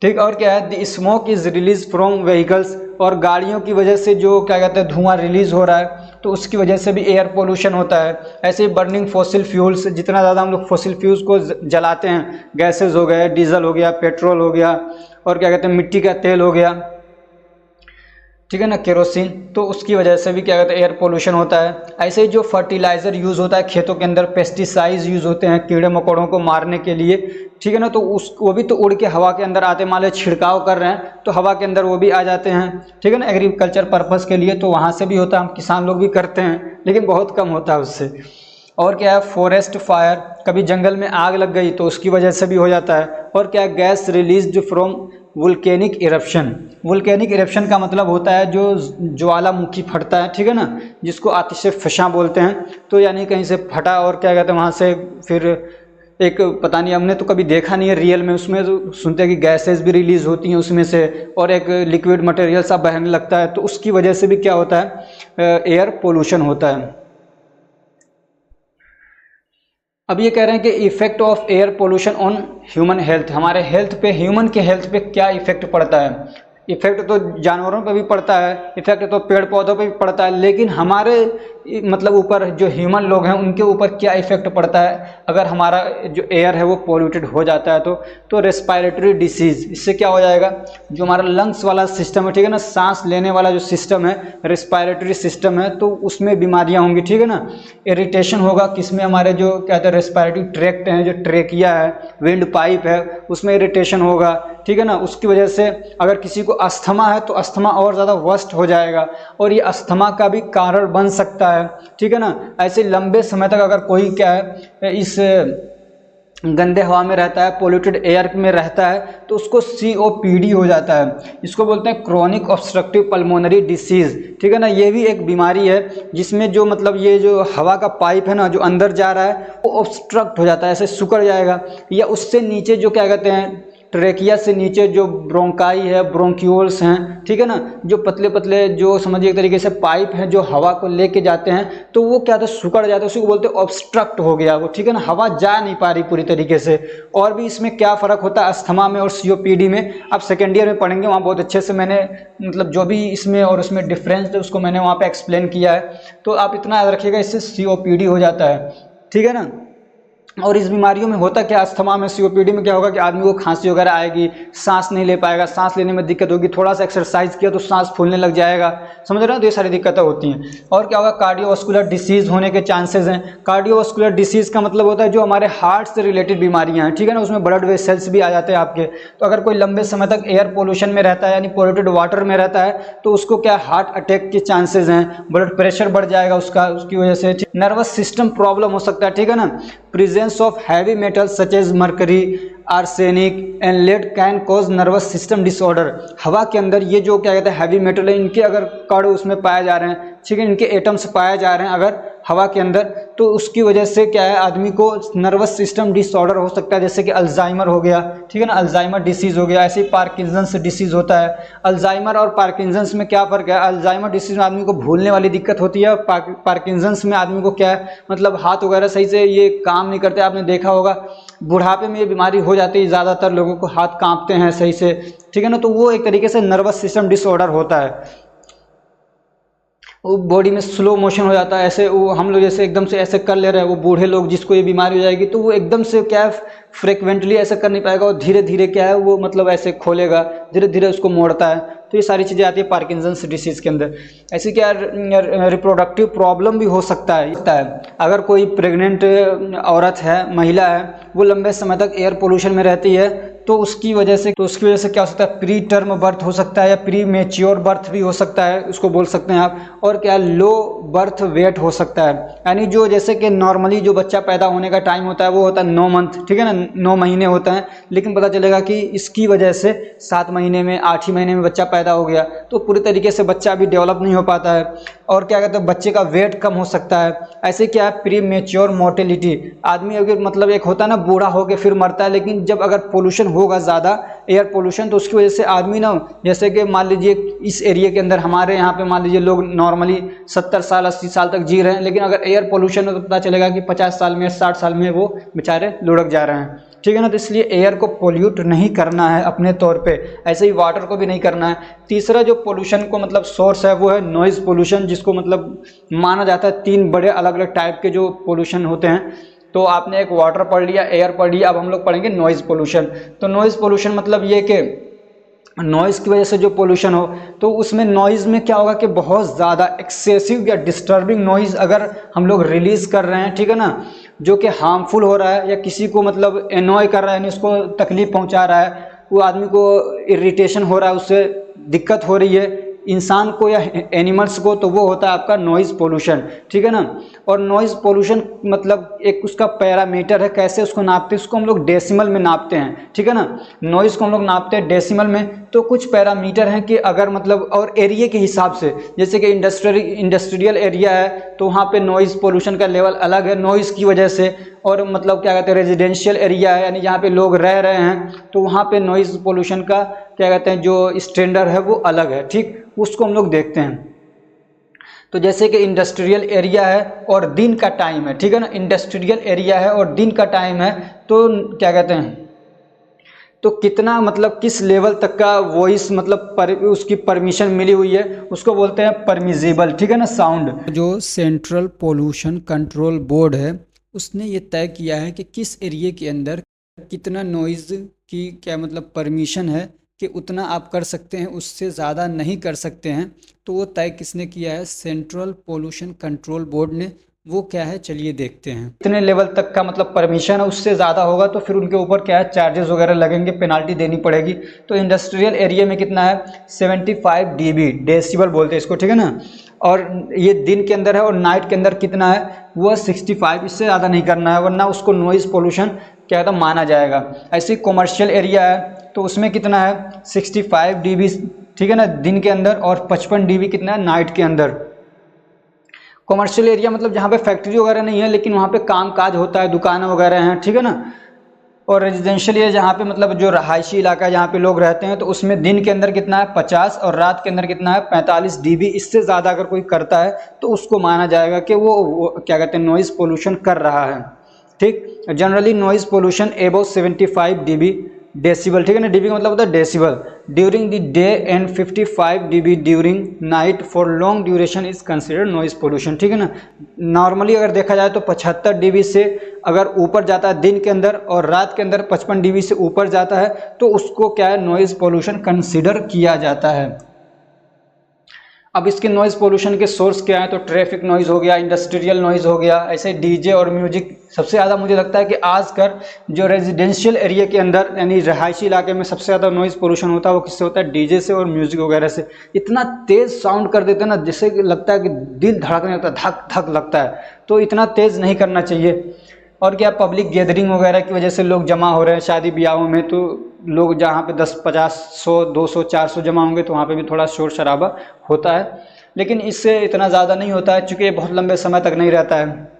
ठीक। और क्या है, the smoke is release from vehicles, और गाड़ियों की वजह से जो क्या कहते हैं धुआं रिलीज़ हो रहा है, तो उसकी वजह से भी एयर पोल्यूशन होता है। ऐसे ही बर्निंग फॉसिल फ्यूल्स, जितना ज़्यादा हम लोग फॉसिल फ्यूल्स को जलाते हैं, गैसेज हो गए, डीजल हो गया, पेट्रोल हो गया, और क्या कहते हैं मिट्टी का तेल हो गया, ठीक है ना, केरोसिन, तो उसकी वजह से भी क्या कहते हैं एयर पोल्यूशन होता है। ऐसे ही जो फर्टिलाइज़र यूज़ होता है खेतों के अंदर, पेस्टिसाइड्स यूज़ होते हैं कीड़े मकोड़ों को मारने के लिए, ठीक है ना, तो वो भी तो उड़ के हवा के अंदर आते, मान लो छिड़काव कर रहे हैं तो हवा के अंदर वो भी आ जाते हैं, ठीक है ना, एग्रीकल्चर पर्पज़ के लिए, तो वहाँ से भी होता है, हम किसान लोग भी करते हैं, लेकिन बहुत कम होता है उससे। और क्या है, फॉरेस्ट फायर, कभी जंगल में आग लग गई तो उसकी वजह से भी हो जाता है। और क्या है, gas release from volcanic eruption. Volcanic eruption का मतलब होता है जो ज्वालामुखी फटता है, ठीक है ना, जिसको आतिश फशां बोलते हैं। तो यानी कहीं से फटा और क्या कहते हैं वहाँ से फिर एक, पता नहीं, हमने तो कभी देखा नहीं है रियल में, उसमें तो सुनते हैं कि गैसेस भी रिलीज़ होती हैं उसमें से, और एक लिक्विड मटेरियल सा बहने लगता है, तो उसकी वजह से भी क्या होता है, एयर पोल्यूशन होता है। अब ये कह रहे हैं कि effect of air pollution on human health, हमारे हेल्थ पे, ह्यूमन के हेल्थ पे क्या इफेक्ट पड़ता है। इफेक्ट तो जानवरों पे भी पड़ता है, इफेक्ट तो पेड़ पौधों पे भी पड़ता है, लेकिन हमारे मतलब ऊपर जो ह्यूमन लोग हैं उनके ऊपर क्या इफेक्ट पड़ता है अगर हमारा जो एयर है वो पोल्यूटेड हो जाता है तो रेस्पिरेटरी डिसीज़, इससे क्या हो जाएगा, जो हमारा लंग्स वाला सिस्टम है, ठीक है ना, सांस लेने वाला जो सिस्टम है, रेस्पिरेटरी सिस्टम है, तो उसमें बीमारियां होंगी, ठीक है ना। इरिटेशन होगा किसमें, हमारे जो कहते हैं रेस्पिरेटरी ट्रैक्ट हैं, जो ट्रेकिया है, विंड पाइप है, उसमें इरिटेशन होगा, ठीक है ना। उसकी वजह से अगर किसी को अस्थमा है तो अस्थमा और ज़्यादा वर्स्ट हो जाएगा और ये अस्थमा का भी कारण बन सकता है, ठीक है ना। ऐसे लंबे समय तक अगर कोई क्या है इस गंदे हवा में रहता है, पोल्यूटेड एयर में रहता है, तो उसको COPD हो जाता है। इसको बोलते हैं क्रोनिक ऑब्स्ट्रक्टिव पल्मोनरी डिसीज़, ठीक है ना। ये भी एक बीमारी है जिसमें जो मतलब ये जो हवा का पाइप है ना जो अंदर जा रहा है वो ऑब्स्ट्रक्ट हो जाता है, ऐसे सिकुड़ जाएगा, या उससे नीचे जो क्या कहते हैं ट्रेकिया से नीचे जो ब्रोंकाई है, ब्रोंक्यूल्स हैं, ठीक है ना, जो पतले पतले जो समझिए एक तरीके से पाइप हैं जो हवा को लेके जाते हैं, तो वो क्या था सिकुड़ जाता है, उसी को बोलते हैं ऑब्स्ट्रक्ट हो गया वो, ठीक है ना, हवा जा नहीं पा रही पूरी तरीके से। और भी इसमें क्या फ़र्क होता है अस्थमा में और COPD में, आप सेकेंड ईयर में पढ़ेंगे, वहाँ बहुत अच्छे से मैंने मतलब जो भी इसमें और उसमें डिफरेंस है उसको मैंने वहाँ पर एक्सप्लेन किया है। तो आप इतना याद रखिएगा, इससे COPD हो जाता है, ठीक है ना। और इस बीमारियों में होता क्या, अस्थमा में COPD में क्या होगा कि आदमी को खांसी वगैरह आएगी, सांस नहीं ले पाएगा, सांस लेने में दिक्कत होगी, थोड़ा सा एक्सरसाइज किया तो सांस फूलने लग जाएगा, समझ रहे हो, तो ये सारी दिक्कतें होती हैं। और क्या होगा, कार्डियोवास्कुलर डिसीज़ होने के चांसेस हैं। कार्डियोवास्कुलर डिसीज़ का मतलब होता है जो हमारे हार्ट से रिलेटेड बीमारियाँ हैं, ठीक है ना, उसमें ब्लड वेसल्स भी आ जाते हैं आपके। तो अगर कोई लंबे समय तक एयर पोल्यूशन में रहता है यानी पोल्यूटेड वाटर में रहता है तो उसको क्या हार्ट अटैक के चांसेस हैं, ब्लड प्रेशर बढ़ जाएगा उसका, उसकी वजह से नर्वस सिस्टम प्रॉब्लम हो सकता है, ठीक है ना। Presence of heavy metals such as mercury, arsenic and lead can cause nervous system disorder. हवा के अंदर ये जो क्या कहते हैं हैवी मेटल है, इनके अगर कण उसमें पाए जा रहे हैं, ठीक है, इनके एटम्स पाए जा रहे हैं अगर हवा के अंदर, तो उसकी वजह से क्या है आदमी को नर्वस सिस्टम डिसऑर्डर हो सकता है, जैसे कि अल्जाइमर हो गया, ठीक है ना, अल्जाइमर डिसीज़ हो गया। ऐसे ही पार्किंसंस डिसीज़ होता है। अल्जाइमर और पार्किंसंस में क्या फ़र्क है, अल्जाइमर डिसीज़ में आदमी को भूलने वाली दिक्कत होती है, पार्किंसंस में आदमी को क्या है मतलब हाथ वगैरह सही से ये काम नहीं करते। आपने देखा होगा बुढ़ापे में ये बीमारी हो जाती है, ज़्यादातर लोगों को हाथ कांपते हैं सही से, ठीक है ना, तो वो एक तरीके से नर्वस सिस्टम डिसऑर्डर होता है। वो बॉडी में स्लो मोशन हो जाता है, ऐसे वो हम लोग जैसे एकदम से ऐसे कर ले रहे हैं, वो बूढ़े लोग जिसको ये बीमारी हो जाएगी तो वो एकदम से क्या फ्रिक्वेंटली ऐसा कर नहीं पाएगा और धीरे धीरे क्या है वो मतलब ऐसे खोलेगा, धीरे धीरे उसको मोड़ता है। तो ये सारी चीज़ें आती है पार्किंसंस डिसीज़ के अंदर। ऐसे क्या रिप्रोडक्टिव प्रॉब्लम भी हो सकता है। अगर कोई प्रेग्नेंट औरत है, महिला है, वो लंबे समय तक एयर पोल्यूशन में रहती है तो उसकी वजह से क्या हो सकता है, प्री टर्म बर्थ हो सकता है या प्री मेच्योर बर्थ भी हो सकता है, उसको बोल सकते हैं आप। और क्या लो बर्थ वेट हो सकता है, यानी जो जैसे कि नॉर्मली जो बच्चा पैदा होने का टाइम होता है वो होता है 9 मंथ, ठीक है ना, 9 महीने होता है, लेकिन पता चलेगा कि इसकी वजह से 7 महीने में 8 ही महीने में बच्चा पैदा हो गया, तो पूरी तरीके से बच्चा अभी डेवलप नहीं हो पाता है। और क्या कहते हैं बच्चे का वेट कम हो सकता है। ऐसे क्या है प्री मेच्योर मोर्टेलिटी, आदमी अगर मतलब एक होता है ना बूढ़ा होकर फिर मरता है, लेकिन जब अगर पोल्यूशन होगा ज़्यादा एयर पोल्यूशन तो उसकी वजह से आदमी ना, जैसे कि मान लीजिए इस एरिया के अंदर हमारे यहाँ पे मान लीजिए लोग नॉर्मली 70 साल 80 साल तक जी रहे हैं, लेकिन अगर एयर पोल्यूशन हो तो पता चलेगा कि 50 साल में 60 साल में वो बेचारे लुढ़क जा रहे हैं, ठीक है ना। तो इसलिए एयर को पोल्यूट नहीं करना है अपने तौर पे, ऐसे ही वाटर को भी नहीं करना है। तीसरा जो पोल्यूशन को मतलब सोर्स है वो है नॉइज़ पोल्यूशन, जिसको मतलब माना जाता है 3 बड़े अलग अलग टाइप के जो पोल्यूशन होते हैं। तो आपने एक वाटर पढ़ लिया, एयर पढ़ लिया, अब हम लोग पढ़ेंगे नॉइज़ पोल्यूशन। तो नॉइज़ पोल्यूशन मतलब ये कि नॉइज़ की वजह से जो पोल्यूशन हो, तो उसमें नॉइज़ में क्या होगा कि बहुत ज़्यादा एक्सेसिव या डिस्टर्बिंग नॉइज़ अगर हम लोग रिलीज़ कर रहे हैं, ठीक है ना, जो कि हार्मफुल हो रहा है या किसी को मतलब एनॉय कर रहा है, यानी उसको तकलीफ पहुंचा रहा है, वो आदमी को इरिटेशन हो रहा है, उससे दिक्कत हो रही है इंसान को या एनिमल्स को, तो वो होता है आपका नॉइज़ पोल्यूशन, ठीक है ना। और नॉइज़ पोल्यूशन मतलब एक उसका पैरामीटर है, कैसे उसको नापते हैं, उसको हम लोग डेसिमल में नापते हैं, ठीक है ना। नॉइज़ को हम लोग नापते हैं डेसिमल में, तो कुछ पैरामीटर हैं कि अगर मतलब और एरिया के हिसाब से, जैसे कि इंडस्ट्रियल एरिया है तो वहाँ पे नॉइज़ पोल्यूशन का लेवल अलग है नॉइज़ की वजह से। और मतलब क्या कहते हैं रेजिडेंशियल एरिया है, यानी जहाँ पे लोग रह रहे हैं, तो वहाँ पे नॉइज़ पोल्यूशन का क्या कहते हैं जो स्टैंडर्ड है वो अलग है, ठीक, उसको हम लोग देखते हैं। तो जैसे कि इंडस्ट्रियल एरिया है और दिन का टाइम है, ठीक है ना, इंडस्ट्रियल एरिया है और दिन का टाइम है, तो क्या कहते हैं तो कितना मतलब किस लेवल तक का वॉइस मतलब उसकी परमिशन मिली हुई है उसको बोलते हैं परमिजिबल, ठीक है ना साउंड। जो सेंट्रल पोल्यूशन कंट्रोल बोर्ड है उसने ये तय किया है कि किस एरिया के अंदर कितना नॉइज़ की क्या मतलब परमिशन है कि उतना आप कर सकते हैं, उससे ज़्यादा नहीं कर सकते हैं। तो वो तय किसने किया है? सेंट्रल पोल्यूशन कंट्रोल बोर्ड ने। वो क्या है चलिए देखते हैं। इतने लेवल तक का मतलब परमिशन है, उससे ज़्यादा होगा तो फिर उनके ऊपर क्या है चार्जेस वगैरह लगेंगे, पेनाल्टी देनी पड़ेगी। तो इंडस्ट्रियल एरिया में कितना है 75 dB डेसिबल बोलते हैं इसको, ठीक है ना। और ये दिन के अंदर है और नाइट के अंदर कितना है वो 65, इससे ज़्यादा नहीं करना है वरना उसको नॉइज़ पोल्यूशन क्या होता माना जाएगा। ऐसे कॉमर्शियल एरिया है तो उसमें कितना है 65 dB, ठीक है ना दिन के अंदर, और 55 dB कितना है नाइट के अंदर। कॉमर्शियल एरिया मतलब जहाँ पे फैक्ट्री वगैरह नहीं है लेकिन वहाँ पे काम काज होता है, दुकान वगैरह हैं, ठीक है ना। और रेजिडेंशियल एरिया जहाँ पे मतलब जो रहायशी इलाका है जहाँ पे लोग रहते हैं तो उसमें दिन के अंदर कितना है 50 और रात के अंदर कितना है 45 dB। इससे ज़्यादा अगर कोई करता है तो उसको माना जाएगा कि वो क्या कहते हैं नॉइज़ पोल्यूशन कर रहा है, ठीक। Generally noise pollution above 75 dB decibel, ठीक है ना। डीबी का मतलब होता है decibel during the day and 55 dB during night for long duration is considered noise pollution, ठीक है ना। नॉर्मली अगर देखा जाए तो 75 dB से अगर ऊपर जाता है दिन के अंदर और रात के अंदर 55 dB से ऊपर जाता है तो उसको क्या है नॉइज़ पोल्यूशन कंसिडर किया जाता है। अब इसके नॉइज़ पोल्यूशन के सोर्स क्या है? तो ट्रैफिक नॉइज़ हो गया, इंडस्ट्रियल नॉइज़ हो गया, ऐसे डीजे और म्यूजिक। सबसे ज़्यादा मुझे लगता है कि आजकल जो रेजिडेंशियल एरिया के अंदर यानी रहायशी इलाके में सबसे ज़्यादा नॉइज़ पोल्यूशन होता है वो किससे होता है? डीजे से और म्यूजिक वगैरह से। इतना तेज़ साउंड कर देते हैं ना जिससे लगता है कि दिल धड़कने लगता है, धक धक लगता है। तो इतना तेज़ नहीं करना चाहिए। और क्या पब्लिक गैदरिंग वगैरह की वजह से लोग जमा हो रहे हैं शादी ब्याहों में, तो लोग जहाँ पे 10, 50, 100, 200, 400 जमा होंगे तो वहाँ पे भी थोड़ा शोर शराबा होता है, लेकिन इससे इतना ज़्यादा नहीं होता है चूँकि ये बहुत लंबे समय तक नहीं रहता है।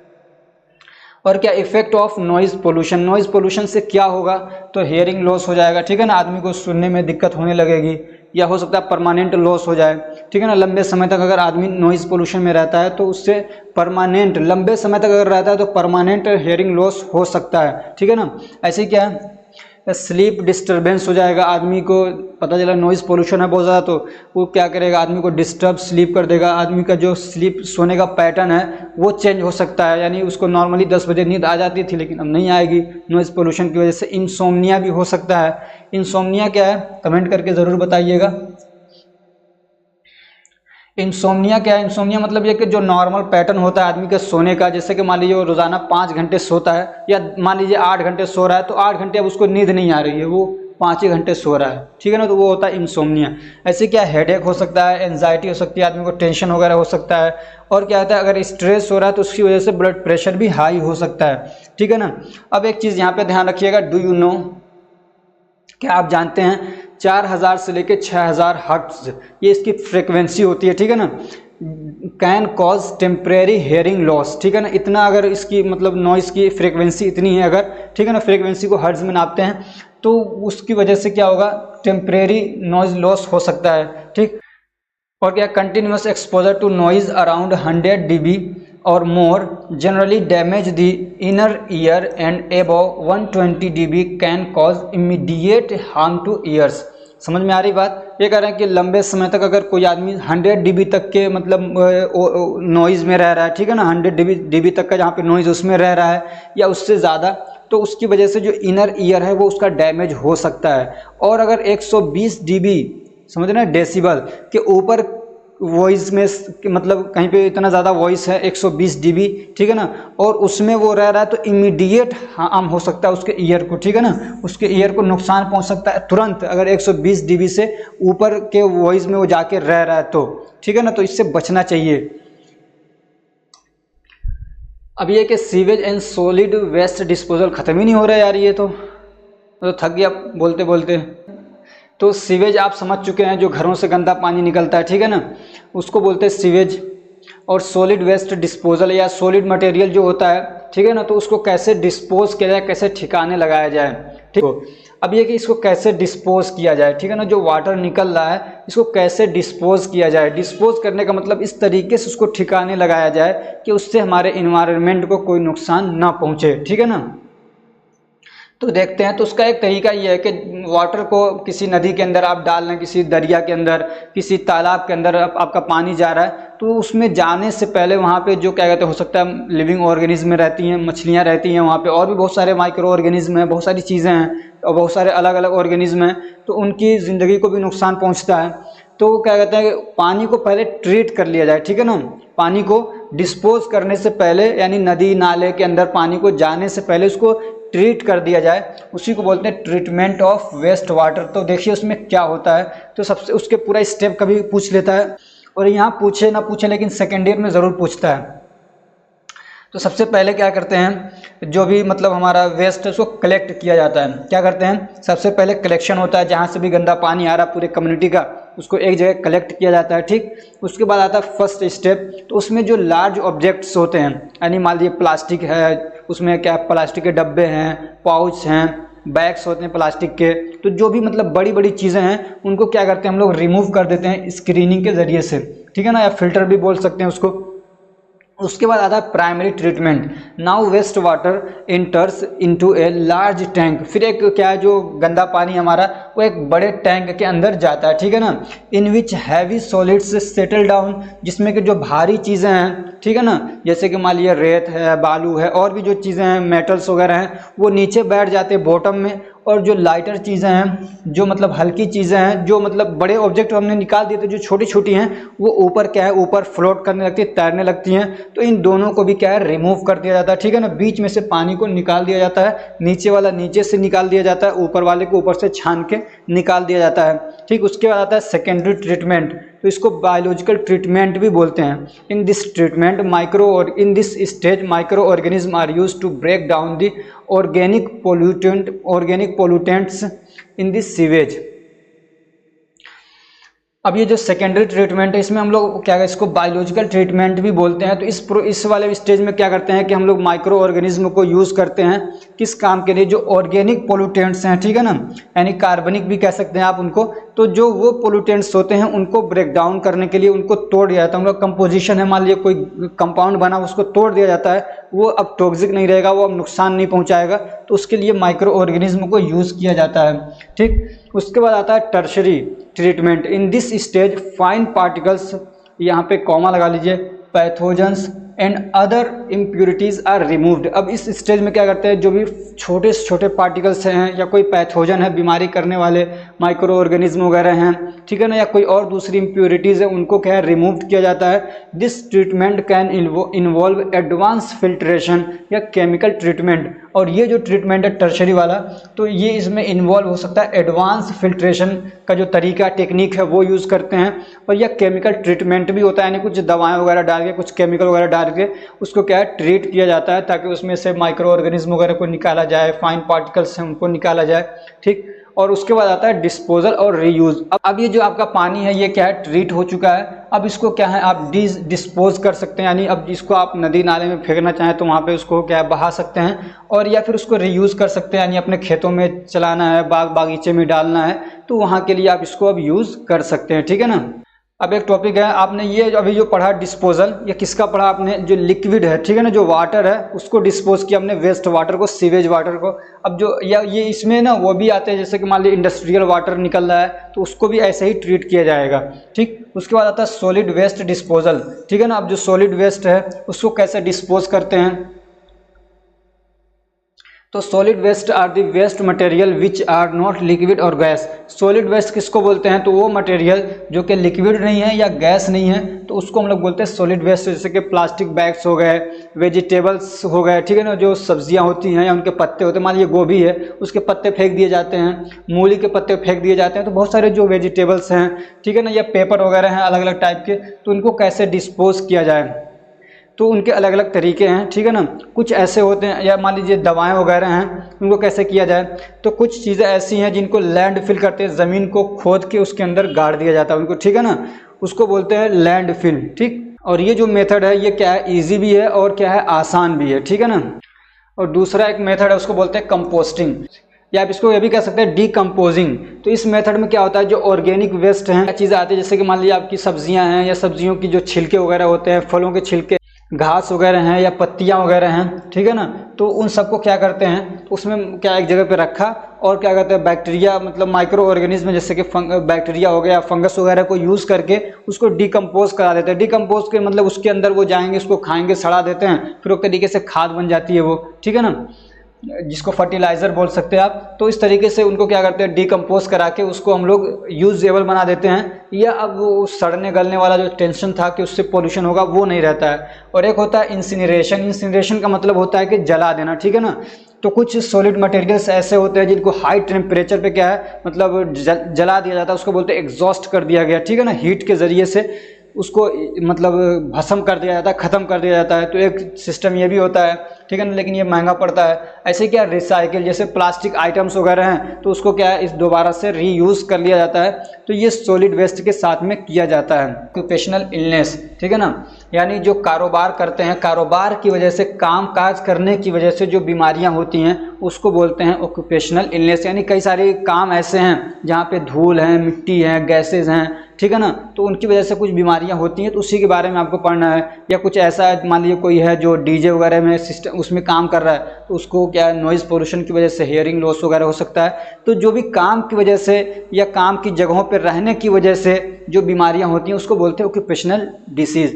और क्या effect of noise pollution? Noise pollution से क्या होगा? तो हियरिंग लॉस हो जाएगा, ठीक है ना, आदमी को सुनने में दिक्कत होने लगेगी, या हो सकता है परमानेंट लॉस हो जाए, ठीक है ना। लंबे समय तक अगर आदमी नॉइज़ पोल्यूशन में रहता है तो उससे परमानेंट, लंबे समय तक अगर रहता है तो परमानेंट हियरिंग लॉस हो सकता है, ठीक है ना। ऐसे क्या है स्लीप डिस्टर्बेंस हो जाएगा, आदमी को पता चला नॉइज़ पोल्यूशन है बहुत ज़्यादा तो वो क्या करेगा आदमी को डिस्टर्ब स्लीप कर देगा। आदमी का जो स्लीप सोने का पैटर्न है वो चेंज हो सकता है, यानी उसको नॉर्मली 10 बजे नींद आ जाती थी लेकिन अब नहीं आएगी नॉइज़ पोल्यूशन की वजह से। इंसोम्निया भी हो सकता है। इंसोम्निया क्या है कमेंट करके ज़रूर बताइएगा। इंसोम्निया क्या है? इंसोम्निया मतलब ये कि जो नॉर्मल पैटर्न होता है आदमी के सोने का, जैसे कि मान लीजिए वो रोज़ाना 5 घंटे सोता है या मान लीजिए 8 घंटे सो रहा है तो 8 घंटे अब उसको नींद नहीं आ रही है, वो 5 ही घंटे सो रहा है, ठीक है ना, तो वो होता है इंसोम्निया। ऐसे क्या हेडेक हो सकता है, एंजाइटी हो सकती है, आदमी को टेंशन वगैरह हो सकता है। और क्या होता है अगर स्ट्रेस हो रहा है तो उसकी वजह से ब्लड प्रेशर भी हाई हो सकता है, ठीक है ना। अब एक चीज़ यहाँ पे ध्यान रखिएगा, डू यू नो, क्या आप जानते हैं 4000 से लेकर 6000 हर्ट्ज ये इसकी फ्रीक्वेंसी होती है, ठीक है ना। Can cause temporary hearing loss, ठीक है ना। इतना अगर इसकी मतलब नॉइज़ की फ्रीक्वेंसी इतनी है अगर, ठीक है ना, फ्रीक्वेंसी को हर्ट्ज में नापते हैं तो उसकी वजह से क्या होगा टेम्परेरी नॉइज़ लॉस हो सकता है, ठीक। और क्या continuous exposure to noise around 100 dB और more generally damage the inner ear and above 120 dB can cause immediate harm to ears. समझ में आ रही बात? ये कह रहे हैं कि लंबे समय तक अगर कोई आदमी 100 dB तक के मतलब नॉइज़ में रह रहा है, ठीक है ना, 100 dB तक का जहाँ पे नॉइज़ उसमें रह रहा है या उससे ज़्यादा, तो उसकी वजह से जो इनर ईयर है वो उसका डैमेज हो सकता है। और अगर 120 dB समझ रहे हैं डेसिबल के ऊपर वॉइस में मतलब कहीं पे इतना ज़्यादा वॉइस है 120 dB, ठीक है ना, और उसमें वो रह रहा है तो इमीडिएट हार्म हो सकता है उसके ईयर को, ठीक है ना, उसके ईयर को नुकसान पहुंच सकता है तुरंत अगर 120 dB से ऊपर के वॉइस में वो जाके रह रहा है तो, ठीक है ना, तो इससे बचना चाहिए। अब ये कि sewage and solid waste disposal ख़त्म ही नहीं हो रहा है यार, ये तो थक गया बोलते बोलते। तो सीवेज आप समझ चुके हैं, जो घरों से गंदा पानी निकलता है, ठीक है ना, उसको बोलते हैं सीवेज। और सॉलिड वेस्ट डिस्पोजल या सॉलिड मटेरियल जो होता है, ठीक है ना, तो उसको कैसे डिस्पोज किया जाए, कैसे ठिकाने लगाया जाए, ठीक है। अब ये कि इसको कैसे डिस्पोज किया जाए, ठीक है ना, जो वाटर निकल रहा है इसको कैसे डिस्पोज किया जाए। डिस्पोज करने का मतलब इस तरीके से उसको ठिकाने लगाया जाए कि उससे हमारे इन्वायरमेंट को कोई नुकसान ना पहुँचे, ठीक है ना। तो देखते हैं। तो उसका एक तरीका ये है कि वाटर को किसी नदी के अंदर आप डाल लें, किसी दरिया के अंदर, किसी तालाब के अंदर आपका पानी जा रहा है, तो उसमें जाने से पहले वहाँ पे जो क्या कहते हैं, हो सकता है लिविंग ऑर्गेनिज्म रहती हैं, मछलियाँ रहती हैं वहाँ पे, और भी बहुत सारे माइक्रो ऑर्गेनिज्म हैं, बहुत सारी चीज़ें हैं और बहुत सारे अलग अलग ऑर्गेनिज्म हैं, तो उनकी ज़िंदगी को भी नुकसान पहुँचता है। तो क्या कहते हैं कि पानी को पहले ट्रीट कर लिया जाए, ठीक है ना। पानी को डिस्पोज करने से पहले, यानी नदी नाले के अंदर पानी को जाने से पहले उसको ट्रीट कर दिया जाए, उसी को बोलते हैं ट्रीटमेंट ऑफ वेस्ट वाटर। तो देखिए उसमें क्या होता है, तो सबसे उसके पूरा स्टेप कभी पूछ लेता है, और यहाँ पूछे ना पूछे लेकिन सेकेंड ईयर में ज़रूर पूछता है। तो सबसे पहले क्या करते हैं, जो भी मतलब हमारा वेस्ट है उसको कलेक्ट किया जाता है। क्या करते हैं, सबसे पहले कलेक्शन होता है, जहाँ से भी गंदा पानी आ रहा है पूरे कम्युनिटी का, उसको एक जगह कलेक्ट किया जाता है, ठीक। उसके बाद आता है फर्स्ट स्टेप। तो उसमें जो लार्ज ऑब्जेक्ट्स होते हैं, यानी मान लीजिए प्लास्टिक है, उसमें क्या प्लास्टिक के डब्बे हैं, पाउच हैं, बैग्स होते हैं प्लास्टिक के, तो जो भी मतलब बड़ी बड़ी चीज़ें हैं उनको क्या करते हैं हम लोग रिमूव कर देते हैं स्क्रीनिंग के ज़रिए से, ठीक है ना, या फिल्टर भी बोल सकते हैं उसको। उसके बाद आता है primary treatment. Now waste water enters into a large tank. फिर एक क्या है, जो गंदा पानी हमारा वो एक बड़े टैंक के अंदर जाता है, ठीक है ना। इन विच हैवी सॉलिड्स सेटल डाउन, जिसमें कि जो भारी चीज़ें हैं, ठीक है ना, जैसे कि मान लीजिए रेत है, बालू है, और भी जो चीज़ें हैं मेटल्स वगैरह हैं, वो नीचे बैठ जाते हैं बॉटम में। और जो लाइटर चीज़ें हैं, जो मतलब हल्की चीज़ें हैं, जो मतलब बड़े ऑब्जेक्ट हमने निकाल दिए थे, जो छोटी छोटी हैं वो ऊपर क्या है, ऊपर फ्लोट करने लगती है, तैरने लगती हैं। तो इन दोनों को भी क्या है, रिमूव कर दिया जाता है, ठीक है ना। बीच में से पानी को निकाल दिया जाता है, नीचे वाला नीचे से निकाल दिया जाता है, ऊपर वाले को ऊपर से छान के निकाल दिया जाता है, ठीक। उसके बाद आता है सेकेंडरी ट्रीटमेंट। तो इसको बायोलॉजिकल ट्रीटमेंट भी बोलते हैं। In this treatment in this stage micro organism are use to break down the organic pollutants in this sewage. अब ये जो सेकेंडरी ट्रीटमेंट है, इसमें हम लोग क्या है, इसको बायोलॉजिकल ट्रीटमेंट भी बोलते हैं। तो इस वाले स्टेज में क्या करते हैं कि हम लोग माइक्रो ऑर्गेनिज्म को यूज़ करते हैं किस काम के लिए, जो ऑर्गेनिक पोल्यूटेंट्स हैं, ठीक है ना, यानी कार्बनिक भी कह सकते हैं आप उनको। तो जो वो पोल्यूटेंट्स होते हैं उनको ब्रेक डाउन करने के लिए उनको तोड़ दिया जाता है। हम लोग कंपोजिशन है, मान लीजिए कोई कंपाउंड बना, उसको तोड़ दिया जाता है, वो अब टॉक्सिक नहीं रहेगा, वो अब नुकसान नहीं पहुँचाएगा, तो उसके लिए माइक्रो ऑर्गेनिज्म को यूज़ किया जाता है, ठीक। उसके बाद आता है tertiary treatment. In this stage fine particles, यहाँ पे कॉमा लगा लीजिए, pathogens and other impurities are removed. अब इस स्टेज में क्या करते हैं, जो भी छोटे से छोटे पार्टिकल्स हैं, या कोई पैथोजन है, बीमारी करने वाले माइक्रो ऑर्गेनिज्म वगैरह हैं, ठीक है ना, या कोई और दूसरी इम्प्योरिटीज़ है, उनको क्या है, रिमूव किया जाता है। This treatment can involve advance filtration या केमिकल ट्रीटमेंट। और ये जो ट्रीटमेंट है टर्शरी वाला, तो ये इसमें इन्वॉल्व हो सकता है एडवांस फिल्ट्रेशन का जो तरीका टेक्निक है वो यूज़ करते हैं, और यह केमिकल ट्रीटमेंट भी होता है, यानी कुछ दवाएं वगैरह डाल के, कुछ केमिकल वगैरह डाल के उसको क्या है, ट्रीट किया जाता है, ताकि उसमें से माइक्रो ऑर्गेनिज्म वगैरह को निकाला जाए, फाइन पार्टिकल्स हैं उनको निकाला जाए, ठीक। और उसके बाद आता है डिस्पोजल और रीयूज। अब ये जो आपका पानी है ये क्या है, ट्रीट हो चुका है, अब इसको क्या है आप डिस्पोज कर सकते हैं, यानी अब इसको आप नदी नाले में फेंकना चाहें तो वहाँ पे उसको क्या है बहा सकते हैं, और या फिर उसको रीयूज़ कर सकते हैं, यानी अपने खेतों में चलाना है, बागीचे में डालना है, तो वहाँ के लिए आप इसको अब यूज़ कर सकते हैं, ठीक है ना। अब एक टॉपिक है, आपने ये अभी जो पढ़ा डिस्पोजल, ये किसका पढ़ा आपने, जो लिक्विड है, ठीक है ना, जो वाटर है उसको डिस्पोज किया हमने, वेस्ट वाटर को, सीवेज वाटर को। अब जो ये इसमें ना वो भी आते हैं, जैसे कि मान लीजिए इंडस्ट्रियल वाटर निकल रहा है तो उसको भी ऐसे ही ट्रीट किया जाएगा, ठीक। उसके बाद आता है सॉलिड वेस्ट डिस्पोजल, ठीक है ना। अब जो सॉलिड वेस्ट है उसको कैसे डिस्पोज करते हैं, तो solid waste are the waste material which are not liquid और गैस। सॉलिड वेस्ट किसको बोलते हैं, तो वो मटेरियल जो कि लिक्विड नहीं है या गैस नहीं है, तो उसको हम लोग बोलते हैं सॉलिड वेस्ट। जैसे कि प्लास्टिक बैग्स हो गए, वेजिटेबल्स हो गए, ठीक है ना, जो सब्जियां होती हैं या उनके पत्ते होते हैं, मान लीजिए गोभी है उसके पत्ते फेंक दिए जाते हैं, मूली के पत्ते फेंक दिए जाते हैं, तो बहुत सारे जो वेजिटेबल्स हैं, ठीक है ना, या पेपर वगैरह हैं अलग अलग टाइप के, तो उनको कैसे डिस्पोज किया जाए, तो उनके अलग अलग तरीके हैं, ठीक है ना। कुछ ऐसे होते हैं, या मान लीजिए दवाएं वगैरह हैं, उनको कैसे किया जाए, तो कुछ चीज़ें ऐसी हैं जिनको लैंड फिल करते हैं, ज़मीन को खोद के उसके अंदर गाड़ दिया जाता है उनको, ठीक है ना, उसको बोलते हैं लैंड फिल, ठीक। और ये जो मेथड है ये क्या है, ईजी भी है और क्या है, आसान भी है, ठीक है ना। और दूसरा एक मेथड है उसको बोलते हैं कंपोस्टिंग, या आप इसको ये भी कह सकते हैं डीकम्पोजिंग। तो इस मेथड में क्या होता है, जो ऑर्गेनिक वेस्ट हैं चीज़ें आती है, जैसे कि मान लीजिए आपकी सब्जियां हैं, या सब्जियों की जो छिलके वगैरह होते हैं, फलों के छिलके, घास वगैरह हैं या पत्तियां वगैरह हैं, ठीक है ना, तो उन सबको क्या करते हैं, तो उसमें क्या एक जगह पे रखा और क्या कहते हैं बैक्टीरिया मतलब माइक्रो ऑर्गेनिज्म जैसे कि बैक्टीरिया हो गया, फंगस वगैरह को यूज़ करके उसको डिकम्पोज करा देते हैं। डिकम्पोज के मतलब उसके अंदर वो जाएंगे, उसको खाएंगे, सड़ा देते हैं, फिर एक तरीके से खाद बन जाती है वो, ठीक है ना, जिसको फर्टिलाइज़र बोल सकते हैं आप। तो इस तरीके से उनको क्या करते हैं डिकम्पोज करा के उसको हम लोग यूजेबल बना देते हैं, या अब वो सड़ने गलने वाला जो टेंशन था कि उससे पोल्यूशन होगा वो नहीं रहता है। और एक होता है इंसिनरेशन। इंसिनरेशन का मतलब होता है कि जला देना, ठीक है ना। तो कुछ सॉलिड मटेरियल्स ऐसे होते हैं जिनको हाई टेम्परेचर पे क्या है मतलब जला दिया जाता है, उसको बोलते हैं एग्जॉस्ट कर दिया गया, ठीक है ना, हीट के ज़रिए से उसको मतलब भस्म कर दिया जाता है, ख़त्म कर दिया जाता है। तो एक सिस्टम ये भी होता है, ठीक है ना, लेकिन ये महंगा पड़ता है। ऐसे क्या रिसाइकिल जैसे प्लास्टिक आइटम्स वगैरह हैं तो उसको क्या है इस दोबारा से रीयूज़ कर लिया जाता है। तो ये सॉलिड वेस्ट के साथ में किया जाता है। ऑक्यूपेशनल इलनेस, ठीक है ना, यानी जो कारोबार करते हैं, कारोबार की वजह से काम काज करने की वजह से जो बीमारियां होती हैं उसको बोलते हैं ऑक्यूपेशनल इलनेस। यानी कई सारे काम ऐसे हैं जहाँ पे धूल है, मिट्टी है, गैसेज हैं, ठीक है ना, तो उनकी वजह से कुछ बीमारियां होती हैं, तो उसी के बारे में आपको पढ़ना है। या कुछ ऐसा है, मान लीजिए कोई है जो डीजे वगैरह में सिस्टम उसमें काम कर रहा है, तो उसको क्या है नॉइज़ पोल्यूशन की वजह से हेयरिंग लॉस वगैरह हो सकता है। तो जो भी काम की वजह से या काम की जगहों पर रहने की वजह से जो बीमारियां होती हैं उसको बोलते हैं ऑक्यूपेशनल डिसीज़।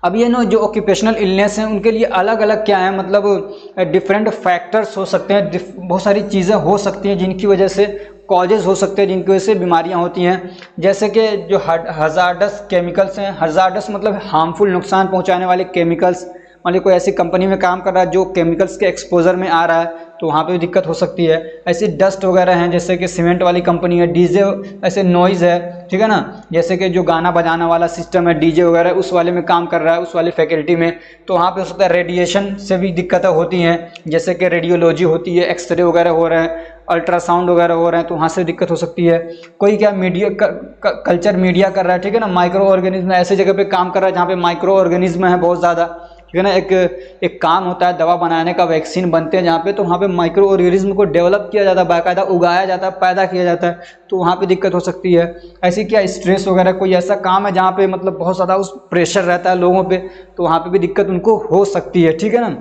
अब ये ना जो ऑक्यूपेशनल इलनेस हैं उनके लिए अलग अलग क्या है मतलब डिफरेंट फैक्टर्स हो सकते हैं, बहुत सारी चीज़ें हो सकती हैं जिनकी वजह से कॉजेज़ हो सकते हैं जिनकी वजह से बीमारियां होती हैं। जैसे कि जो हज़ार्डस केमिकल्स हैं, हज़ार्डस मतलब हार्मफुल नुकसान पहुंचाने वाले केमिकल्स, मान लीजिए कोई ऐसी कंपनी में काम कर रहा है जो केमिकल्स के एक्सपोजर में आ रहा है तो वहाँ पे भी दिक्कत हो सकती है। ऐसी डस्ट वगैरह हैं जैसे कि सीमेंट वाली कंपनी है, डीजे ऐसे नॉइज़ है, ठीक है ना, जैसे कि जो गाना बजाना वाला सिस्टम है डीजे वगैरह उस वाले में काम कर रहा है, उस वाली फैकल्टी में, तो वहाँ पे हो सकता है रेडिएशन से भी दिक्कतें होती हैं। जैसे कि रेडियोलॉजी होती है, एक्सरे वगैरह हो रहे हैं, अल्ट्रासाउंड वगैरह हो रहे हैं, तो वहाँ से दिक्कत हो सकती है। कोई क्या मीडिया कल्चर मीडिया कर रहा है, ठीक है ना, माइक्रो ऑर्गेनिज्म ऐसे जगह पे काम कर रहा है जहाँ पे माइक्रो ऑर्गेनिज्म है बहुत ज़्यादा, ठीक है ना। एक काम होता है दवा बनाने का, वैक्सीन बनते हैं जहाँ पे, तो वहाँ पे माइक्रो ऑर्गेनिज्म को डेवलप किया जाता है, बाकायदा उगाया जाता है, पैदा किया जाता है, तो वहाँ पे दिक्कत हो सकती है। ऐसी क्या स्ट्रेस वगैरह कोई ऐसा काम है जहाँ पे मतलब बहुत ज़्यादा उस प्रेशर रहता है लोगों पे, तो वहाँ पे भी दिक्कत उनको हो सकती है, ठीक है ना।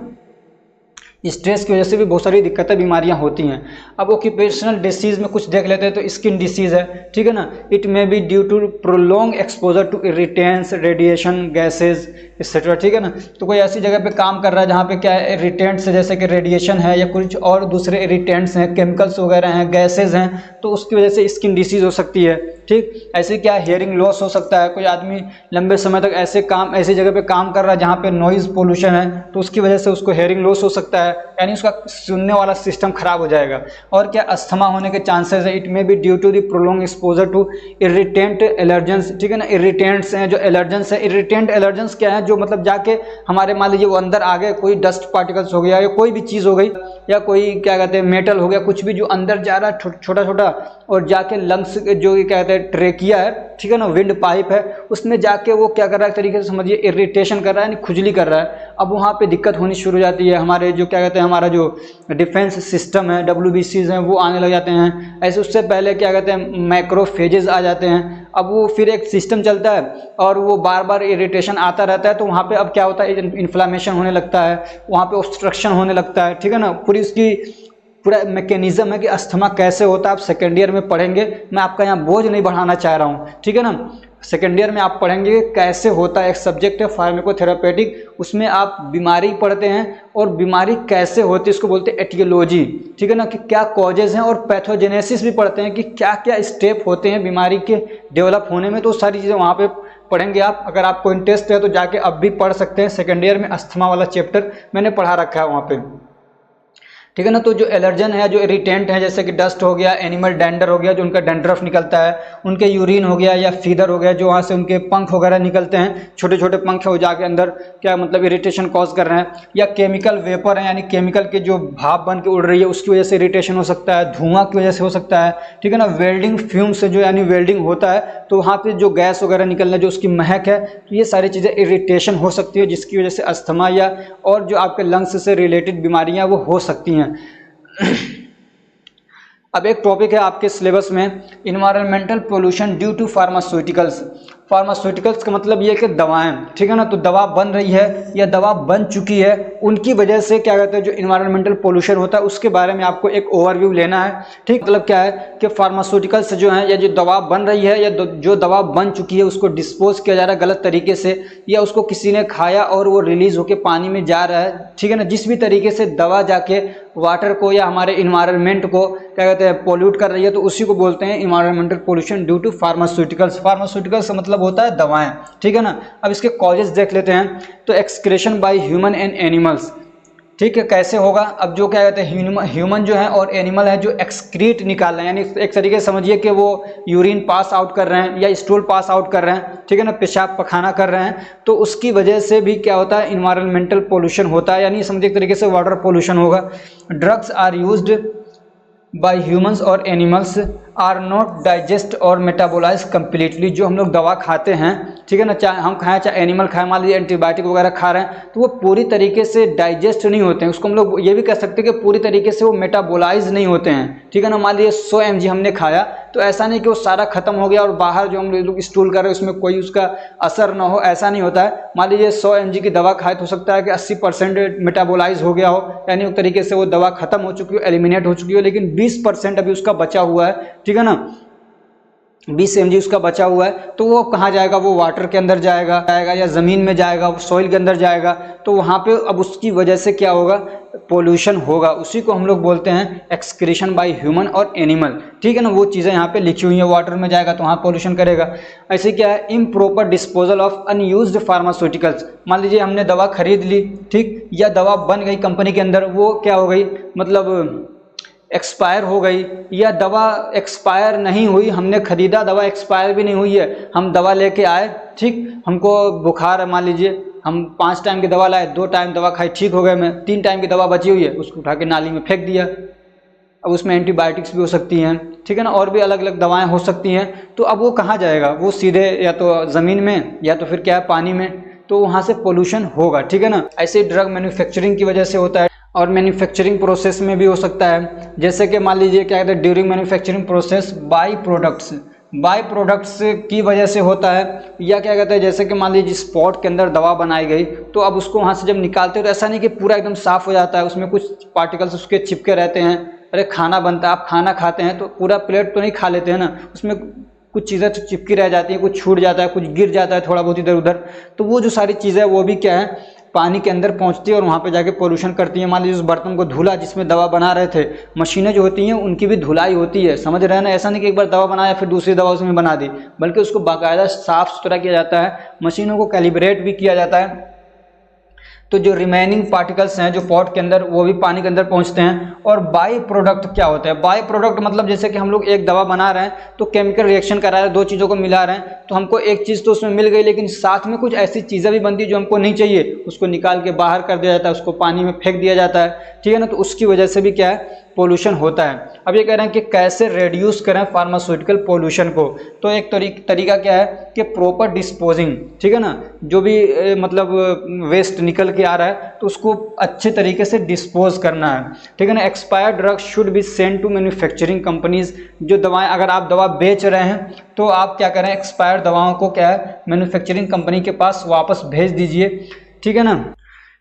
स्ट्रेस की वजह से भी बहुत सारी दिक्कतें बीमारियां होती हैं। अब ऑक्यूपेशनल डिसीज़ में कुछ देख लेते हैं, तो स्किन डिसीज़ है, ठीक है ना, it may be due to prolong exposure to irritants, radiation, gases etcetera, ठीक है ना। तो कोई ऐसी जगह पे काम कर रहा है जहाँ पे क्या है इरिटेंट्स जैसे कि रेडिएशन है या कुछ और दूसरे इरिटेंट्स हैं, केमिकल्स वगैरह हैं, गैसेज हैं, तो उसकी वजह से स्किन डिसीज़ हो सकती है, ठीक। ऐसे क्या हेयरिंग लॉस हो सकता है, कोई आदमी लंबे समय तक ऐसी जगह पे काम कर रहा है जहाँ पे नॉइज़ पोल्यूशन है, तो उसकी वजह से उसको हेयरिंग लॉस हो सकता है, यानी उसका सुनने वाला सिस्टम खराब हो जाएगा। और क्या अस्थमा होने के चांसेस है, it may be due to the prolong exposure to irritant allergens, ठीक है ना। इरिटेंट्स हैं जो एलर्जेंस है, इरिटेंट एलर्जेंस क्या है जो मतलब जाके हमारे मान लीजिए वो अंदर आ गए, कोई डस्ट पार्टिकल्स हो गया या कोई भी चीज़ हो गई या कोई क्या कहते हैं मेटल हो गया, कुछ भी जो अंदर जा रहा है छोटा छोटा और जाके लंग्स जो क्या कहते हैं ट्रेकिया है, ठीक है ना, विंड पाइप है, उसमें जाके वो क्या कर रहा है एक तरीके से समझिए इरिटेशन कर रहा है, यानी खुजली कर रहा है। अब वहाँ पे दिक्कत होनी शुरू हो जाती है, हमारे जो क्या कहते हैं हमारा जो डिफेंस सिस्टम है, WBCs हैं, वो आने लग जाते हैं। ऐसे उससे पहले क्या कहते हैं मैक्रोफेजेस आ जाते हैं। अब वो फिर एक सिस्टम चलता है और वो बार बार इरिटेशन आता रहता है, तो वहाँ पे अब क्या होता है इन्फ्लामेशन होने लगता है, वहाँ पे ऑब्स्ट्रक्शन होने लगता है, ठीक है ना। पूरी उसकी पूरा मैकेनिज्म है कि अस्थमा कैसे होता है आप सेकेंड ईयर में पढ़ेंगे। मैं आपका यहाँ बोझ नहीं बढ़ाना चाह रहा हूँ, ठीक है ना। सेकेंड ईयर में आप पढ़ेंगे कैसे होता है, एक सब्जेक्ट है फार्माकोथेरापेटिक, उसमें आप बीमारी पढ़ते हैं और बीमारी कैसे होती है इसको बोलते हैं एटियोलॉजी, ठीक है ना, कि क्या कॉजेज हैं, और पैथोजेनेसिस भी पढ़ते हैं कि क्या क्या स्टेप होते हैं बीमारी के डेवलप होने में। तो सारी चीज़ें वहाँ पे पढ़ेंगे आप। अगर आपको इंटरेस्ट है तो जाके अब भी पढ़ सकते हैं, सेकेंड ईयर में अस्थमा वाला चैप्टर मैंने पढ़ा रखा है वहाँ पे, ठीक है ना। तो जो एलर्जन है, जो इरिटेंट है, जैसे कि डस्ट हो गया, एनिमल डेंडर हो गया जो उनका डेंड्रफ निकलता है, उनके यूरिन हो गया या फीदर हो गया जो वहाँ से उनके पंख वगैरह निकलते हैं, छोटे छोटे पंख हो जाके अंदर क्या मतलब इरिटेशन कॉज कर रहे हैं, या केमिकल वेपर है यानी केमिकल के जो भाप बन के उड़ रही है उसकी वजह से इरिटेशन हो सकता है, धुआं की वजह से हो सकता है, ठीक है ना। वेल्डिंग फ्यूम से जो यानी वेल्डिंग होता है तो वहाँ पर जो गैस वगैरह निकलना जो उसकी महक है, तो ये सारी चीज़ें इरिटेशन हो सकती है जिसकी वजह से अस्थमा या और जो आपके लंग्स से रिलेटेड बीमारियाँ वो हो सकती हैं। अब एक टॉपिक है आपके सिलेबस में environmental pollution due to pharmaceuticals. Pharmaceuticals का मतलब ये है कि दवाएं, ठीक है ना। तो दवा बन रही है या दवा बन चुकी है, उनकी वजह से क्या कहते हैं जो इन्वायरमेंटल पोल्यूशन होता है उसके बारे में आपको एक ओवरव्यू लेना है, ठीक। मतलब क्या है कि फार्मास्यूटिकल्स जो हैं या जो दवा बन रही है या जो दवा बन चुकी है उसको डिस्पोज किया जा रहा है गलत तरीके से, या उसको किसी ने खाया और वो रिलीज होकर पानी में जा रहा है, ठीक है ना। जिस भी तरीके से दवा जाके वाटर को या हमारे इन्वायरमेंट को क्या कहते हैं पोल्यूट कर रही है, तो उसी को बोलते हैं environmental pollution due to pharmaceuticals. Pharmaceuticals का मतलब होता है दवाएं, ठीक है ना। अब इसके कॉजेज देख लेते हैं। तो excretion by human and animals, ठीक है, कैसे होगा। अब जो क्या कहते हैं ह्यूमन जो है और एनिमल है जो एक्सक्रीट निकाल रहे हैं, यानी एक तरीके से समझिए कि वो यूरिन पास आउट कर रहे हैं या स्टूल पास आउट कर रहे हैं, ठीक है ना, पेशाब पखाना कर रहे हैं, तो उसकी वजह से भी क्या होता है इन्वायरमेंटल पोल्यूशन होता है, यानी समझिए एक तरीके से वाटर पोल्यूशन होगा। Drugs are used by humans और एनिमल्स आर नॉट डाइजेस्ट और मेटाबोलाइज कम्प्लीटली। जो हम लोग दवा खाते हैं, ठीक है ना, चाहे हम खाएं चाहे एनिमल खाएं, मान लीजिए एंटीबायोटिक वगैरह खा रहे हैं, तो वो पूरी तरीके से डाइजेस्ट नहीं होते हैं। उसको हम लोग ये भी कह सकते हैं कि पूरी तरीके से वो मेटाबोलाइज नहीं होते हैं, ठीक है ना। मान लीजिए 100 mg हमने खाया, तो ऐसा नहीं कि वो सारा खत्म हो गया और बाहर जो हम लोग स्टूल कर रहे हैं उसमें कोई उसका असर ना हो, ऐसा नहीं होता है। मान लीजिए 100 mg की दवा खाए तो हो सकता है कि 80% मेटाबोलाइज हो गया हो, यानी एक तरीके से वो दवा खत्म हो चुकी हो, एलिमिनेट हो चुकी हो, लेकिन 20% अभी उसका बचा हुआ है, ठीक है ना। 20 mg उसका बचा हुआ है, तो वो कहाँ जाएगा, वो वाटर के अंदर जाएगा या ज़मीन में जाएगा, वो सॉइल के अंदर जाएगा, तो वहाँ पे अब उसकी वजह से क्या होगा, पोल्यूशन होगा। उसी को हम लोग बोलते हैं एक्सक्रीशन बाय ह्यूमन और एनिमल, ठीक है ना। वो चीज़ें यहाँ पे लिखी हुई हैं, वाटर में जाएगा तो वहाँ पोल्यूशन करेगा। ऐसे क्या है, improper disposal of unused pharmaceuticals. मान लीजिए हमने दवा खरीद ली, ठीक, या दवा बन गई कंपनी के अंदर, वो क्या हो गई, मतलब एक्सपायर हो गई, या दवा एक्सपायर नहीं हुई, हमने खरीदा दवा एक्सपायर भी नहीं हुई है, हम दवा लेके आए, ठीक, हमको बुखार है, मान लीजिए हम 5 टाइम की दवा लाए, 2 टाइम दवा खाई, ठीक हो गए, मैं 3 टाइम की दवा बची हुई है, उसको उठा के नाली में फेंक दिया। अब उसमें एंटीबायोटिक्स भी हो सकती हैं, ठीक है ना, और भी अलग अलग दवाएं हो सकती हैं। तो अब वो कहाँ जाएगा, वो सीधे या तो ज़मीन में या तो फिर क्या है पानी में, तो वहाँ से पोल्यूशन होगा, ठीक है ना। ऐसे ड्रग मैन्युफैक्चरिंग की वजह से होता है और मैन्युफैक्चरिंग प्रोसेस में भी हो सकता है। जैसे कि मान लीजिए क्या कहते हैं during manufacturing process by products की वजह से होता है, या क्या कहते हैं जैसे कि मान लीजिए स्पॉट के अंदर दवा बनाई गई, तो अब उसको वहाँ से जब निकालते हो तो ऐसा नहीं कि पूरा एकदम साफ़ हो जाता है, उसमें कुछ पार्टिकल्स उसके चिपके रहते हैं। अरे खाना बनता है, आप खाना खाते हैं तो पूरा प्लेट तो नहीं खा लेते हैं ना, उसमें कुछ चीज़ें तो चिपकी रह जाती हैं, कुछ छूट जाता है, कुछ गिर जाता है थोड़ा बहुत इधर उधर, तो वो जो सारी चीज़ें वो भी क्या है पानी के अंदर पहुंचती है और वहाँ पे जाके पोल्यूशन करती है। मान लीजिए उस बर्तन को धुला जिसमें दवा बना रहे थे, मशीनें जो होती हैं उनकी भी धुलाई होती है, समझ रहे हैं ना। ऐसा नहीं कि एक बार दवा बनाया फिर दूसरी दवा उसमें बना दी, बल्कि उसको बाकायदा साफ़ सुथरा किया जाता है, मशीनों को कैलिब्रेट भी किया जाता है। तो जो रिमेनिंग पार्टिकल्स हैं जो पॉट के अंदर वो भी पानी के अंदर पहुंचते हैं। और बाई प्रोडक्ट क्या होता है, बाई प्रोडक्ट मतलब जैसे कि हम लोग एक दवा बना रहे हैं तो केमिकल रिएक्शन करा रहे हैं, 2 चीज़ों को मिला रहे हैं, तो हमको एक चीज़ तो उसमें मिल गई, लेकिन साथ में कुछ ऐसी चीज़ें भी बनती है जो हमको नहीं चाहिए, उसको निकाल के बाहर कर दिया जाता है, उसको पानी में फेंक दिया जाता है, ठीक है ना। तो उसकी वजह से भी क्या है पोल्यूशन होता है। अब ये कह रहे हैं कि कैसे रिड्यूस करें फार्मास्यूटिकल पोल्यूशन को, तो एक तरीका क्या है कि प्रॉपर डिस्पोजिंग, ठीक है ना, जो भी मतलब वेस्ट निकल के आ रहा है तो उसको अच्छे तरीके से डिस्पोज करना है, ठीक है ना। Expired drugs should be send to manufacturing companies. जो दवाएं, अगर आप दवा बेच रहे हैं तो आप क्या करें, एक्सपायर्ड दवाओं को क्या है मैन्युफैक्चरिंग कंपनी के पास वापस भेज दीजिए, ठीक है ना।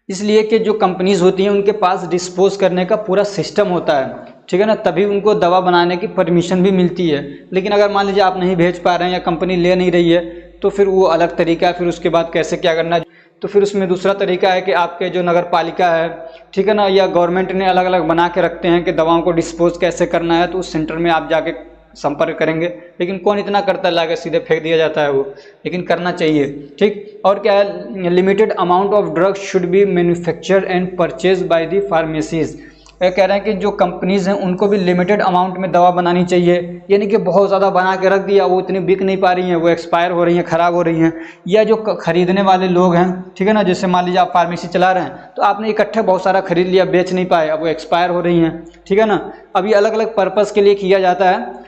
इसलिए कि जो कंपनीज होती हैं उनके पास डिस्पोज करने का पूरा सिस्टम होता है, ठीक है ना, तभी उनको दवा बनाने की परमिशन भी मिलती है। लेकिन अगर मान लीजिए आप नहीं भेज पा रहे हैं या कंपनी ले नहीं रही है तो फिर वो अलग तरीका है, फिर उसके बाद कैसे क्या करना है। तो फिर उसमें दूसरा तरीका है कि आपके जो नगर पालिका है, ठीक है ना, या गवर्नमेंट ने अलग अलग बना के रखते हैं कि दवाओं को डिस्पोज कैसे करना है, तो उस सेंटर में आप जाके संपर्क करेंगे। लेकिन कौन इतना करता है, लाके सीधे फेंक दिया जाता है वो, लेकिन करना चाहिए, ठीक। और क्या है, limited amount of drugs should be manufactured and purchase by the pharmacies. ये कह रहे हैं कि जो कंपनीज हैं उनको भी लिमिटेड अमाउंट में दवा बनानी चाहिए, यानी कि बहुत ज़्यादा बना के रख दिया, वो इतनी बिक नहीं पा रही हैं, वो एक्सपायर हो रही हैं, ख़राब हो रही हैं। या जो खरीदने वाले लोग हैं, ठीक है ना, जैसे मान लीजिए आप फार्मेसी चला रहे हैं तो आपने इकट्ठे बहुत सारा खरीद लिया, बेच नहीं पाए, अब वो एक्सपायर हो रही हैं, ठीक है ना। अब ये अलग अलग पर्पज़ के लिए किया जाता है,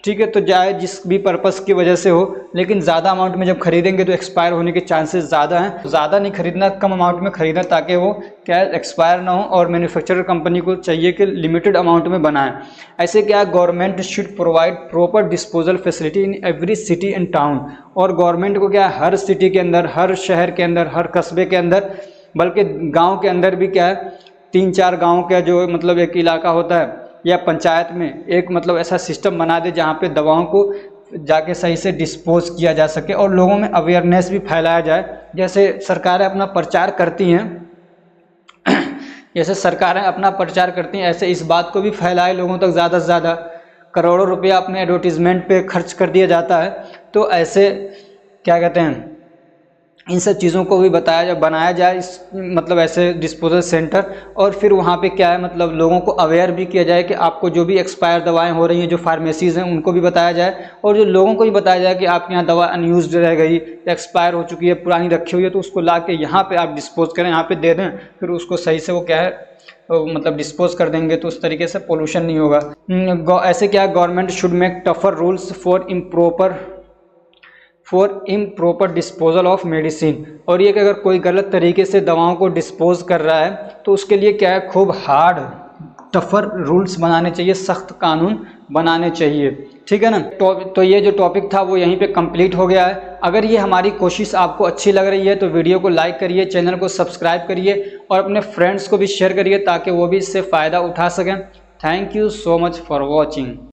ठीक है, तो चाहे जिस भी पर्पस की वजह से हो, लेकिन ज़्यादा अमाउंट में जब खरीदेंगे तो एक्सपायर होने के चांसेस ज़्यादा हैं। ज़्यादा नहीं खरीदना, कम अमाउंट में खरीदना ताकि वो क्या एक्सपायर ना हो, और मैन्युफैक्चरर कंपनी को चाहिए कि लिमिटेड अमाउंट में बनाएं। ऐसे क्या, government should provide proper disposal facility in every city and town. और गवर्नमेंट को क्या है, हर सिटी के अंदर, हर शहर के अंदर, हर कस्बे के अंदर, बल्कि गाँव के अंदर भी क्या है, 3-4 गाँव का जो मतलब एक इलाका होता है या पंचायत में एक मतलब ऐसा सिस्टम बना दे जहाँ पे दवाओं को जाके सही से डिस्पोज किया जा सके और लोगों में अवेयरनेस भी फैलाया जाए। जैसे सरकारें अपना प्रचार करती हैं ऐसे इस बात को भी फैलाए लोगों तक, ज़्यादा से ज़्यादा। करोड़ों रुपया अपने एडवर्टीजमेंट पे खर्च कर दिया जाता है। तो ऐसे क्या कहते हैं, इन सब चीज़ों को भी बनाया जाए इस मतलब ऐसे डिस्पोजल सेंटर। और फिर वहाँ पे क्या है, मतलब लोगों को अवेयर भी किया जाए कि आपको जो भी एक्सपायर दवाएं हो रही हैं, जो फार्मेसीज़ हैं उनको भी बताया जाए, और जो लोगों को भी बताया जाए कि आपके यहाँ दवा अनयूज्ड रह गई, एक्सपायर हो चुकी है, पुरानी रखी हुई है, तो उसको ला के यहाँ पर आप डिस्पोज करें, यहाँ पर दे दें, फिर उसको सही से वो क्या है मतलब डिस्पोज कर देंगे, तो उस तरीके से पोल्यूशन नहीं होगा। ऐसे क्या है, government should make tougher rules for improper disposal of medicine. और ये कि अगर कोई गलत तरीके से दवाओं को डिस्पोज कर रहा है तो उसके लिए क्या है, खूब हार्ड टफर रूल्स बनाने चाहिए, सख्त कानून बनाने चाहिए, ठीक है ना। तो ये जो टॉपिक था वो यहीं पे कंप्लीट हो गया है। अगर ये हमारी कोशिश आपको अच्छी लग रही है तो वीडियो को लाइक करिए, चैनल को सब्सक्राइब करिए और अपने फ्रेंड्स को भी शेयर करिए ताकि वो भी इससे फ़ायदा उठा सकें। Thank you so much for watching.